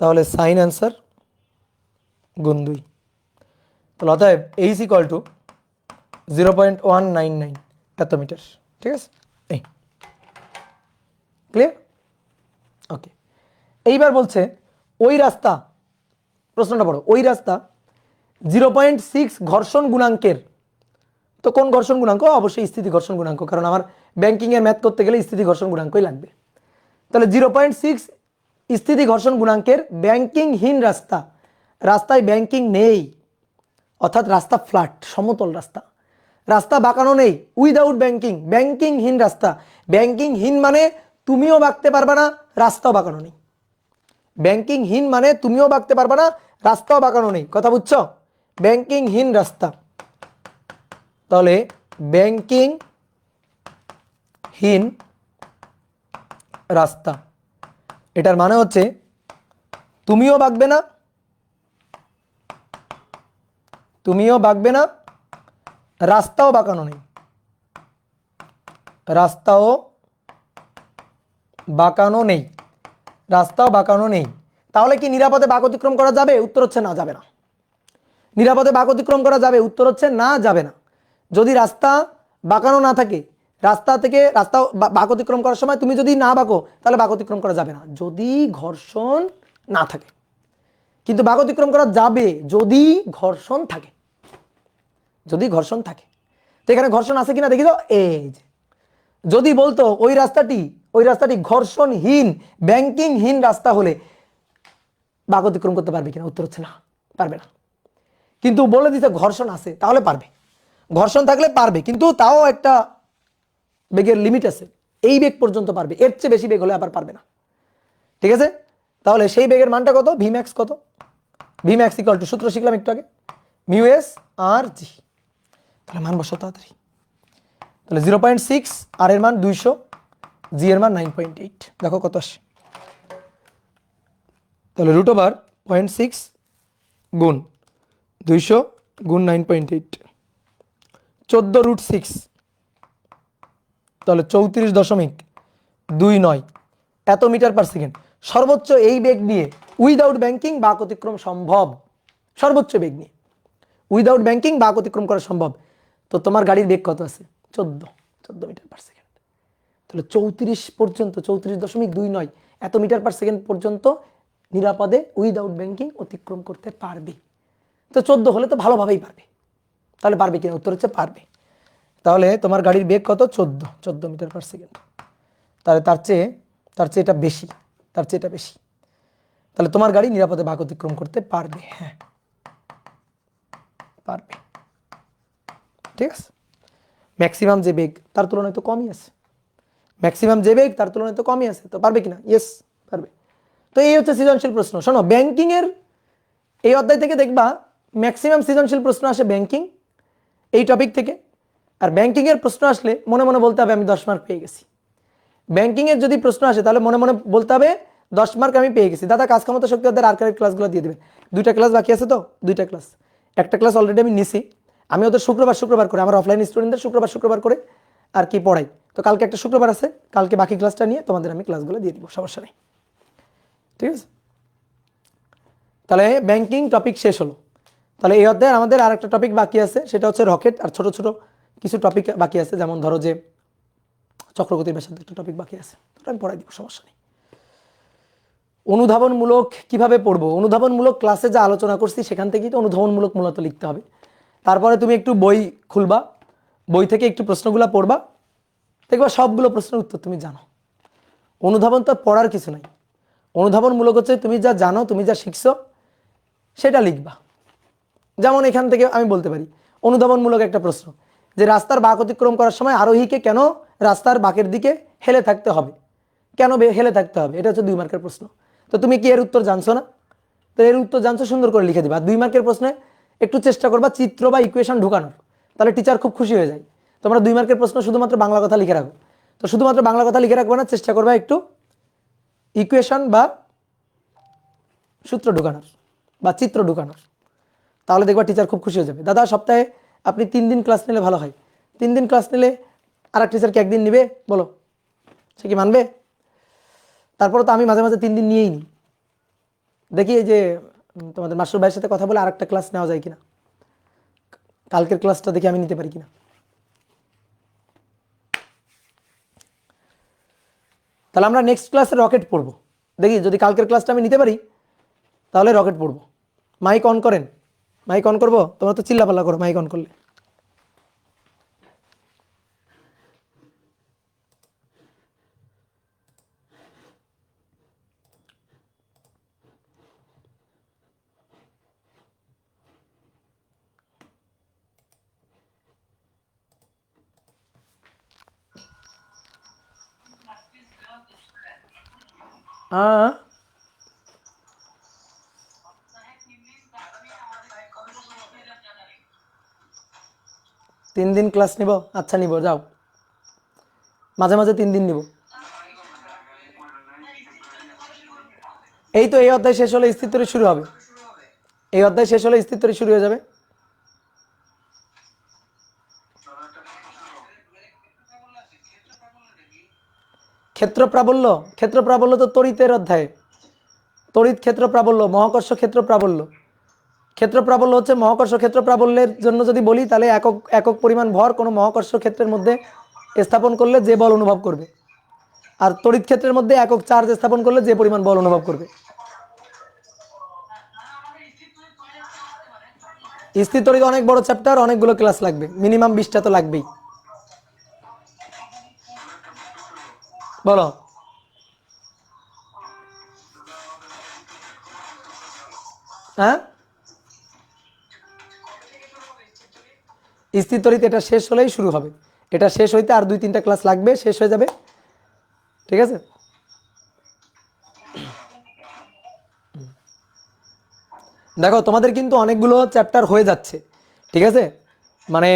তাহলে সাইন অ্যান্সার গুণ 2। তাহলে অতএব এইচ = 0.199 এত মিটার, ঠিক আছে? এই ক্লিয়ার? ওকে। এইবার বলছে ওই রাস্তা, প্রশ্নটা পড়ো, ওই রাস্তা 0.6 ঘর্ষণ গুণাঙ্কের। তো কোন ঘর্ষণ গুণাঙ্ক? অবশ্যই স্থিতি ঘর্ষণ গুণাঙ্ক, কারণ আমার ব্যাংকিং এর ম্যাথ করতে গেলে স্থিতি ঘর্ষণ গুণাঙ্কই লাগবে। তাহলে 0.6 স্থিতি ঘর্ষণ গুণাঙ্কের ব্যাংকিংহীন রাস্তা, রাস্তায় ব্যাংকিং নেই, অর্থাৎ রাস্তা ফ্ল্যাট, সমতল রাস্তা, রাস্তা বাঁকানো নেই, উইদাউট ব্যাংকিং, ব্যাংকিংহীন রাস্তা। ব্যাংকিংহীন মানে তুমিও বাঁকতে পারবে না, রাস্তাও বাঁকানো নেই। ব্যাংকিংহীন মানে তুমিও বাঁকতে পারবে না, রাস্তাও বাঁকানো নেই। কথা বুঝছো? ব্যাংকিংহীন রাস্তা। তাহলে ব্যাংকিংহীন রাস্তা, এটার মানে হচ্ছে তুমিও বাঁকবে না, রাস্তাও বাঁকানো নেই, রাস্তাও বাঁকানো নেই। তাহলে কি নিরাপদে বাঁক অতিক্রম করা যাবে? উত্তর হচ্ছে না, যাবে না। নিরাপদে বাঁক অতিক্রম করা যাবে? উত্তর হচ্ছে না, যাবে না। যদি রাস্তা বাঁকানো না থাকে, রাস্তা বাঁক অতিক্রম করার সময় তুমি যদি না বাঁকো তাহলে বাঁক অতিক্রম করা যাবে না, যদি ঘর্ষণ না থাকে। কিন্তু বাঁক অতিক্রম করা যাবে যদি ঘর্ষণ থাকে, যদি ঘর্ষণ থাকে। তো এখানে ঘর্ষণ আছে কিনা দেখি তো। এই যে যদি বলতো ওই রাস্তাটি ঘর্ষণহীন, ব্যাংকিংহীন রাস্তা হলে বাঁক অতিক্রম করতে পারবে কিনা? উত্তর হচ্ছে না, পারবে না। কিন্তু বলে দিতে ঘর্ষণ আছে, তাহলে পারবে। ঘর্ষণ থাকলে পারবে, কিন্তু তাও একটা বেগের লিমিট আছে, এই বেগ পর্যন্ত পারবে, এর চেয়ে বেশি বেগ হলে আবার পারবে না, ঠিক আছে? তাহলে সেই বেগের মানটা কত? ভিম্যাক্স কত? ভিম্যাক্স = সূত্র শিখলাম একটু আগে, μs আর জি। তাহলে মান বসো তাড়াতাড়ি। তাহলে 0.6, আর এর মান 200, জি এর মান 9.8। দেখো কত আসে। তাহলে √0.6 গুণ 200 গুণ 9.8, 14√6, তাহলে 34.29 এত মিটার পার সেকেন্ড। সর্বোচ্চ এই বেগ নিয়ে উইদাউট ব্যাংকিং বাঁক অতিক্রম সম্ভব, সর্বোচ্চ বেগ নিয়ে উইদাউট ব্যাংকিং বাঁক অতিক্রম করা সম্ভব। তো তোমার গাড়ির বেগ কত আছে? 14 মিটার পার সেকেন্ড। তাহলে 34 পর্যন্ত, 34.29 এত মিটার পার সেকেন্ড পর্যন্ত নিরাপদে উইদাউট ব্যাংকিং অতিক্রম করতে পারবে। তো 14 হলে তো ভালোভাবেই পারবে। তাহলে পারবে কিনা? উত্তর হচ্ছে পারবে। তাহলে তোমার গাড়ির বেগ কত? 14 মিটার পার সেকেন্ড। তাহলে তার চেয়ে এটা বেশি, তার চেয়ে এটা বেশি। তাহলে তোমার গাড়ি নিরাপদে বাঁক অতিক্রম করতে পারবে। হ্যাঁ, পারবে। ঠিক আছে। ম্যাক্সিমাম যে বেগ তার তুলনায় তো কমই আছে, ম্যাক্সিমাম যে বেগ তার তুলনায় তো কমই আছে। তো পারবে কিনা? ইয়েস, পারবে। তো এই হচ্ছে সৃজনশীল প্রশ্ন। শোনো, ব্যাংকিং এর এই অধ্যায় থেকে দেখবা ম্যাক্সিমাম সৃজনশীল প্রশ্ন আসে ব্যাংকিং এই টপিক থেকে। আর ব্যাংকিং এর প্রশ্ন আসলে মনে মনে বলতে হবে আমি 10 মার্ক পেয়ে গেছি। ব্যাংকিং এর যদি প্রশ্ন আসে তাহলে মনে মনে বলতে হবে 10 মার্ক আমি পেয়ে গেছি। দাদা কাজ ক্ষমতা শক্তি অধ্যায়ের আর্কাইভ ক্লাসগুলো দিয়ে দেবে। 2টা ক্লাস বাকি আছে, তো 2টা ক্লাস, একটা ক্লাস অলরেডি আমি নিছি। আমি ওদের শুক্রবার করে, আমার অফলাইন স্টুডেন্টদের শুক্রবার করে আর কি পড়াই। তো কালকে একটা শুক্রবার আছে, কালকে বাকি ক্লাসটা নিয়ে তোমাদের আমি ক্লাসগুলো দিয়ে দিব, সমস্যা নেই। ঠিক আছে। তাহলে ব্যাংকিং টপিক শেষ হলো। তাহলে এই অধ্যায়ে আমাদের আর একটা টপিক বাকি আছে, সেটা হচ্ছে রকেট। আর ছোট ছোট কিছু টপিক বাকি আছে, যেমন ধরো যে চক্রগতির ব্যাসার্ধ একটা টপিক বাকি আছে, ওটা আমি পড়াই দিব, সমস্যা নেই। অনুধাবনমূলক কিভাবে পড়বো? অনুধাবনমূলক ক্লাসে যা আলোচনা করছি সেখান থেকেই তো অনুধাবনমূলক মূলত লিখতে হবে। তারপরে তুমি একটু বই খুলবা, বই থেকে একটু প্রশ্নগুলো পড়বা, দেখবা সবগুলো প্রশ্নের উত্তর তুমি জানো। অনুধাবন তো পড়ার কিছু নাই। অনুধাবনমূলক হচ্ছে তুমি যা জানো, তুমি যা শিখছো সেটা লিখবা। যেমন এখান থেকে আমি বলতে পারি অনুধাবনমূলক একটা প্রশ্ন, যে রাস্তার বাঁক অতিক্রম করার সময় আরোহীকে কেন রাস্তার বাঁকের দিকে হেলে থাকতে হবে, কেন হেলে থাকতে হবে? এটা হচ্ছে 2 মার্কের প্রশ্ন। তো তুমি কি এর উত্তর জানছো না? তো এর উত্তর জানছো, সুন্দর করে লিখে দিবা। 2 মার্কের প্রশ্নে একটু চেষ্টা করবা চিত্র বা ইকুয়েশন ঢুকানোর, তাহলে টিচার খুব খুশি হয়ে যায়। তোমরা 2 মার্কের প্রশ্ন শুধুমাত্র বাংলা কথা লিখে রাখো, তো শুধুমাত্র বাংলা কথা লিখে রাখবো না, চেষ্টা করবা একটু ইকুয়েশন বা সূত্র ঢুকানোর বা চিত্র ঢুকানোর, তাহলে দেখবা টিচার খুব খুশি হয়ে যাবে। দাদা সপ্তাহে আপনি 3 দিন ক্লাস নিলে ভালো হয়। 3 দিন ক্লাস নিলে আর এক টিচারকে 1 দিন নিবে, বলো সে কি মানবে? তারপরে তো আমি মাঝে মাঝে 3 দিন নিয়েই নিই। দেখি এই যে তোমাদের মাস্টার ভাইয়ের সাথে কথা বলে আরেকটা ক্লাস নেওয়া যায় কিনা, কালকের ক্লাসটা দেখি আমি নিতে পারি কিনা। তাহলে আমরা নেক্সট ক্লাসে রকেট পড়বো, দেখি যদি কালকের ক্লাসটা আমি নিতে পারি তাহলে রকেট পড়বো। মাইক অন করেন, মাইক অন করবো, তোমরা তো চিল্লাপাল্লা করো মাইক অন করলে। হ্যাঁ, 3 দিন ক্লাস নিব, আচ্ছা নিব, যাও মাঝে মাঝে 3 দিন নিব। এই তো এই অধ্যায় শেষ হলে স্থিরতরি শুরু হবে, এই অধ্যায় শেষ হলে স্থিরতরি শুরু হয়ে যাবে। ক্ষেত্র প্রাবল্য, ক্ষেত্র প্রাবল্য তো তড়িতের অধ্যায়ে, তড়িৎ ক্ষেত্র প্রাবল্য, মহাকর্ষ ক্ষেত্র প্রাবল্য। ক্ষেত্র প্রাবল্য হচ্ছে মহাকর্ষ ক্ষেত্র প্রাবল্যের জন্য যদি বলি তাহলে একক একক পরিমাণ ভর কোনো মহাকর্ষ ক্ষেত্রের মধ্যে স্থাপন করলে যে বল অনুভব করবে, আর তড়িৎ ক্ষেত্রের মধ্যে একক চার্জ স্থাপন করলে যে পরিমাণ বল অনুভব করবে। স্থির তড়িৎ অনেক বড় চ্যাপ্টার, অনেকগুলো ক্লাস লাগবে, মিনিমাম 20টা তো লাগবেই। বলো, হ্যাঁ স্থির তড়িৎ এটা শেষ হলেই শুরু হবে, এটা শেষ হইতে আর 2-3টা ক্লাস লাগবে, শেষ হয়ে যাবে। ঠিক আছে। দেখো তোমাদের কিন্তু অনেকগুলো চ্যাপ্টার হয়ে যাচ্ছে, ঠিক আছে। মানে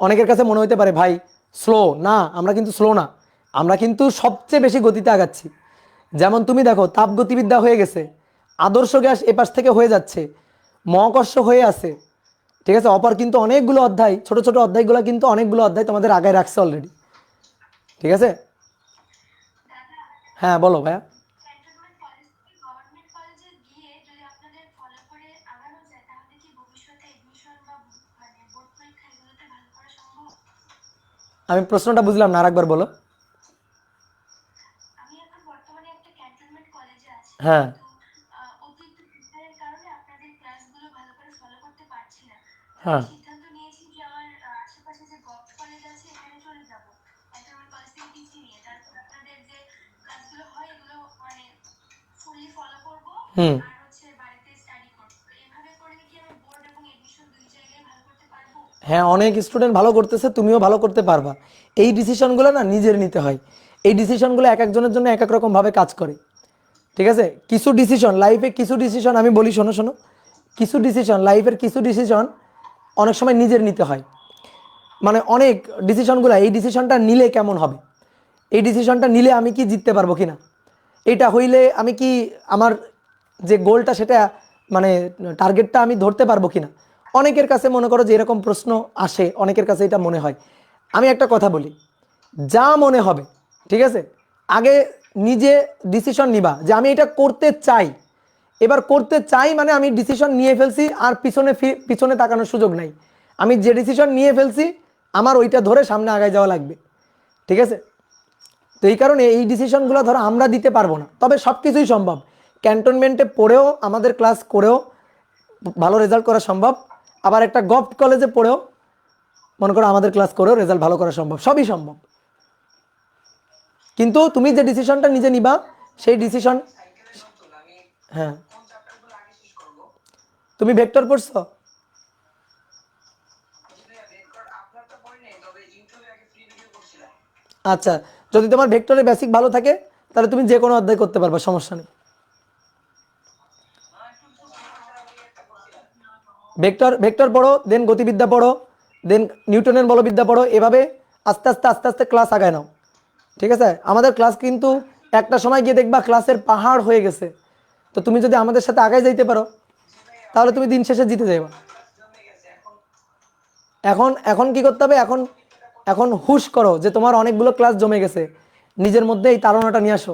অনেকের কাছে মনে হইতে পারে ভাই স্লো, না আমরা কিন্তু স্লো না, আমরা কিন্তু সবচেয়ে বেশি গতিতে আগাচ্ছি। যেমন তুমি দেখো তাপগতিবিদ্যা হয়ে গেছে, আদর্শ গ্যাস এপাশ থেকে হয়ে যাচ্ছে, মহাকর্ষ হয়ে আছে, ঠিক আছে। অপর কিন্তু অনেকগুলো অধ্যায়, ছোট ছোট অধ্যায়গুলো কিন্তু অনেকগুলো অধ্যায় তোমাদের আগায় রাখছে অলরেডি, ঠিক আছে। হ্যাঁ বলো ভাইয়া। আমি প্রশ্নটা বুঝলাম না, আরেকবার বলো। আমি এখন বর্তমানে একটা ক্যান্টনমেন্ট কলেজে আছি, হ্যাঁ কিন্তু অতিরিক্ত প্রেশারের কারণে আপনাদের ক্লাসগুলো ভালো করে ফলো করতে পারছি না। তো আমি হ্যাঁ সিদ্ধান্ত নিয়েছি যে আমার আশেপাশে যে গভর্নমেন্ট কলেজ আছে এখানে চলে যাব, ক্যান্টনমেন্ট কলেজ থেকে টিসি নিয়ে। তারপর আপনাদের যে ক্লাসগুলো হয় এগুলো মানে ফুললি ফলো করব, হুম আর হচ্ছে বাড়িতে স্টাডি করব। তো এভাবে করলে কি আমি বোর্ড এবং এডমিশন দুই জায়গায় ভালো করতে পারবো? হ্যাঁ, অনেক স্টুডেন্ট ভালো করতেছে, তুমিও ভালো করতে পারবা। এই ডিসিশনগুলো না নিজের নিতে হয়। এই ডিসিশনগুলো এক একজনের জন্য এক এক রকমভাবে কাজ করে। ঠিক আছে, কিছু ডিসিশন লাইফে, কিছু ডিসিশন আমি বলি, শোনো শোনো, কিছু ডিসিশন লাইফের, কিছু ডিসিশন অনেক সময় নিজের নিতে হয়। মানে অনেক ডিসিশনগুলো, এই ডিসিশনটা নিলে কেমন হবে, এই ডিসিশনটা নিলে আমি কি জিততে পারবো কিনা, এটা হইলে আমি কি আমার যে গোলটা সেটা মানে টার্গেটটা আমি ধরতে পারবো কিনা। অনেকের কাছে মনে করো যে এরকম প্রশ্ন আসে, অনেকের কাছে এটা মনে হয়। আমি একটা কথা বলি, যা মনে হবে, ঠিক আছে, আগে নিজে ডিসিশন নিবা যে আমি এটা করতে চাই। এবার করতে চাই মানে আমি ডিসিশন নিয়ে ফেলছি, আর পিছনে পিছনে তাকানোর সুযোগ নাই। আমি যে ডিসিশন নিয়ে ফেলছি আমার ওইটা ধরে সামনে আগায় যাওয়া লাগবে। ঠিক আছে, তো এই কারণে এই ডিসিশনগুলো ধরো আমরা দিতে পারবো না, তবে সব কিছুই সম্ভব। ক্যান্টনমেন্টে পড়েও আমাদের ক্লাস করেও ভালো রেজাল্ট করা সম্ভব, আবার একটা গভর্নমেন্ট কলেজে পড়েও মনে করো আমাদের ক্লাস করেও রেজাল্ট ভালো করা সম্ভব, সবই সম্ভব। কিন্তু তুমি যে ডিসিশনটা নিজে নিবা সেই ডিসিশন। হ্যাঁ, তুমি ভেক্টর পড়ছো? আচ্ছা, যদি তোমার ভেক্টরের বেসিক ভালো থাকে তাহলে তুমি যে কোনো অধ্যায় করতে পারবা, সমস্যা নেই। ভেক্টর ভেক্টর পড়ো, দেন গতিবিদ্যা পড়ো, দেন নিউটনের বলবিদ্যা পড়ো, এভাবে আস্তে আস্তে আস্তে আস্তে ক্লাস আগায় নাও। ঠিক আছে, আমাদের ক্লাস কিন্তু একটা সময় গিয়ে দেখবা ক্লাসের পাহাড় হয়ে গেছে। তো তুমি যদি আমাদের সাথে আগায় যাইতে পারো তাহলে তুমি দিন শেষে জিতে যাইবা। এখন এখন কি করতে হবে, এখন এখন হুশ করো যে তোমার অনেকগুলো ক্লাস জমে গেছে, নিজের মধ্যে এই তাড়নাটা নিয়ে আসো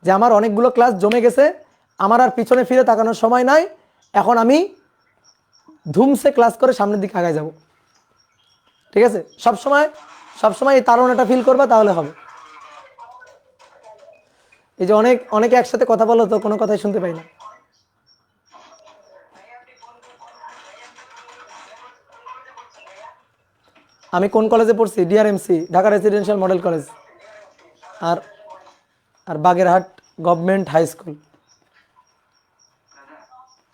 যে আমার অনেকগুলো ক্লাস জমে গেছে, আমার আর পিছনে ফিরে তাকানোর সময় নাই, এখন আমি ধুমসে ক্লাস করে সামনের দিকে আগায় যাব। ঠিক আছে, সবসময় সবসময় এই তাড়নাটা ফিল করবা, তাহলে হবে। এই যে অনেকে একসাথে কথা বলো তো কোনো কথাই শুনতে পাই না। আমি কোন কলেজে পড়ছি? DRMC, Dhaka residential model college, আর আর বাগেরহাট গভর্নমেন্ট হাই স্কুল।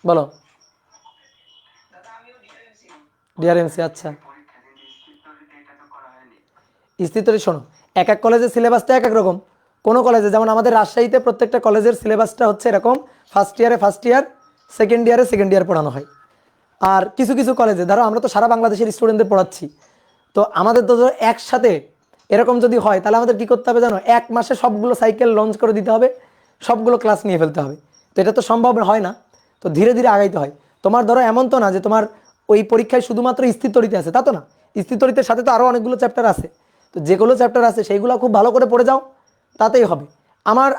বলো। ডিআরএমসি, আচ্ছা। স্থিতরি শোনো, এক এক কলেজের সিলেবাসটা এক এক রকম। কোনো কলেজে যেমন আমাদের রাজশাহীতে প্রত্যেকটা কলেজের সিলেবাসটা হচ্ছে এরকম, ফার্স্ট ইয়ারে ফার্স্ট ইয়ার, সেকেন্ড ইয়ার পড়ানো হয়। আর কিছু কিছু কলেজে ধরো আমরা তো সারা বাংলাদেশের স্টুডেন্টদের পড়াচ্ছি, তো আমাদের তো ধরো একসাথে এরকম যদি হয় তাহলে আমাদের কী করতে হবে জানো, এক মাসে সবগুলো সাইকেল লঞ্চ করে দিতে হবে, সবগুলো ক্লাস নিয়ে ফেলতে হবে। তো এটা তো সম্ভব হয় না, তো ধীরে ধীরে আগাইতে হয়। তোমার ধরো এমন তো না যে তোমার ওই পরীক্ষায় শুধুমাত্র স্থিরতরিতে আছে, তা তো না, স্থিরতরিতের সাথে তো আরও অনেকগুলো চ্যাপ্টার আছে। তো যেগুলো চ্যাপ্টার আছে সেইগুলো খুব ভালো করে পড়ে যাও, তাতেই হবে।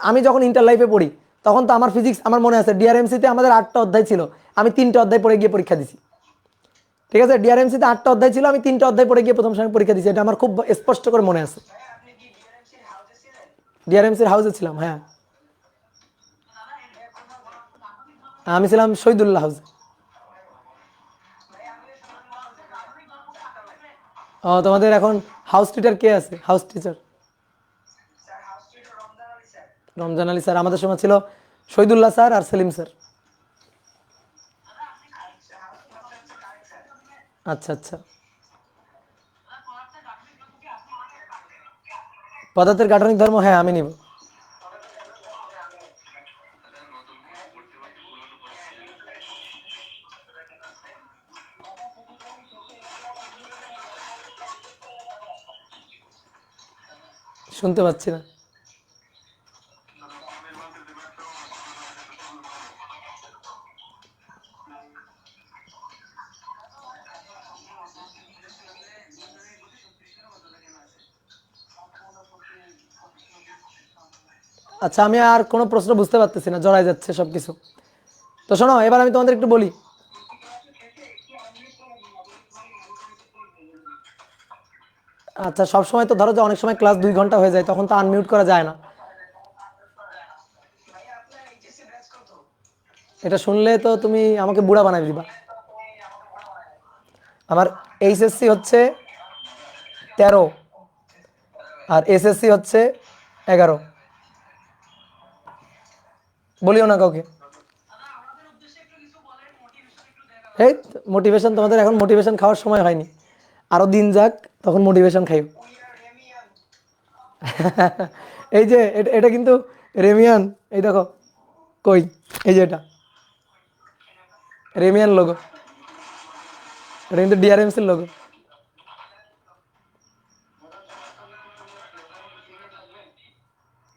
আমি যখন ইন্টার লাইফে পড়ি তখন তো আমার ফিজিক্স, আমার মনে আছে ডিআরএমসিতে আমাদের 8টা অধ্যায় ছিল, আমি 3টে অধ্যায় পড়ে গিয়ে পরীক্ষা দিছি। ঠিক আছে, ডিআরএমসিতে 8টা অধ্যায় ছিল, আমি 3টে অধ্যায় পড়ে গিয়ে প্রথম সময় পরীক্ষা দিয়েছি, এটা আমার খুব স্পষ্ট করে মনে আছে। ডিআরএমসির হাউসে ছিলাম, হ্যাঁ। আমি ছিলাম শহীদুল্লাহ হাউসে। ও, তোমাদের এখন হাউস টিচার কে আছে? House teacher Ramzan Ali sir, আমাদের সময় ছিল শহীদুল্লাহ স্যার আর সেলিম স্যার। আচ্ছা আচ্ছা, পদার্থের গাঠনিক ধর্ম, হ্যাঁ আমি নিব। শুনতে পাচ্ছি না। আচ্ছা, আমি আর কোনো প্রশ্ন বুঝতে পারতেছি না, জড়াই যাচ্ছে সব কিছু। তো শোনো, এবার আমি তোমাদের একটু বলি। আচ্ছা, সব সময় তো ধরো যে অনেক সময় ক্লাস 2 ঘন্টা হয়ে যায়, তখন তো আনমিউট করা যায় না। এটা শুনলে তো তুমি আমাকে বুড়া বানাই দিবা। আমার এইচএসসি হচ্ছে 13 আর এসএসসি হচ্ছে 11। বলিও না কাউকে। এই মোটিভেশন, তোমাদের এখন মোটিভেশন খাওয়ার সময় হয়নি, আরো দিন যাক তখন মোটিভেশন খাইও। এই যে এটা কিন্তু রেমিয়ান, এই দেখো কই, এই যে এটা রেমিয়ান লোগো, এটা কিন্তু ডিআরএমসির লোগো।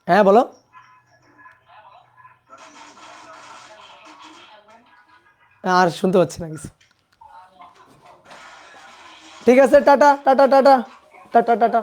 হ্যাঁ বলো। আর শুনতে পাচ্ছি না কিছু। ঠিক আছে, tata tata tata tata tata.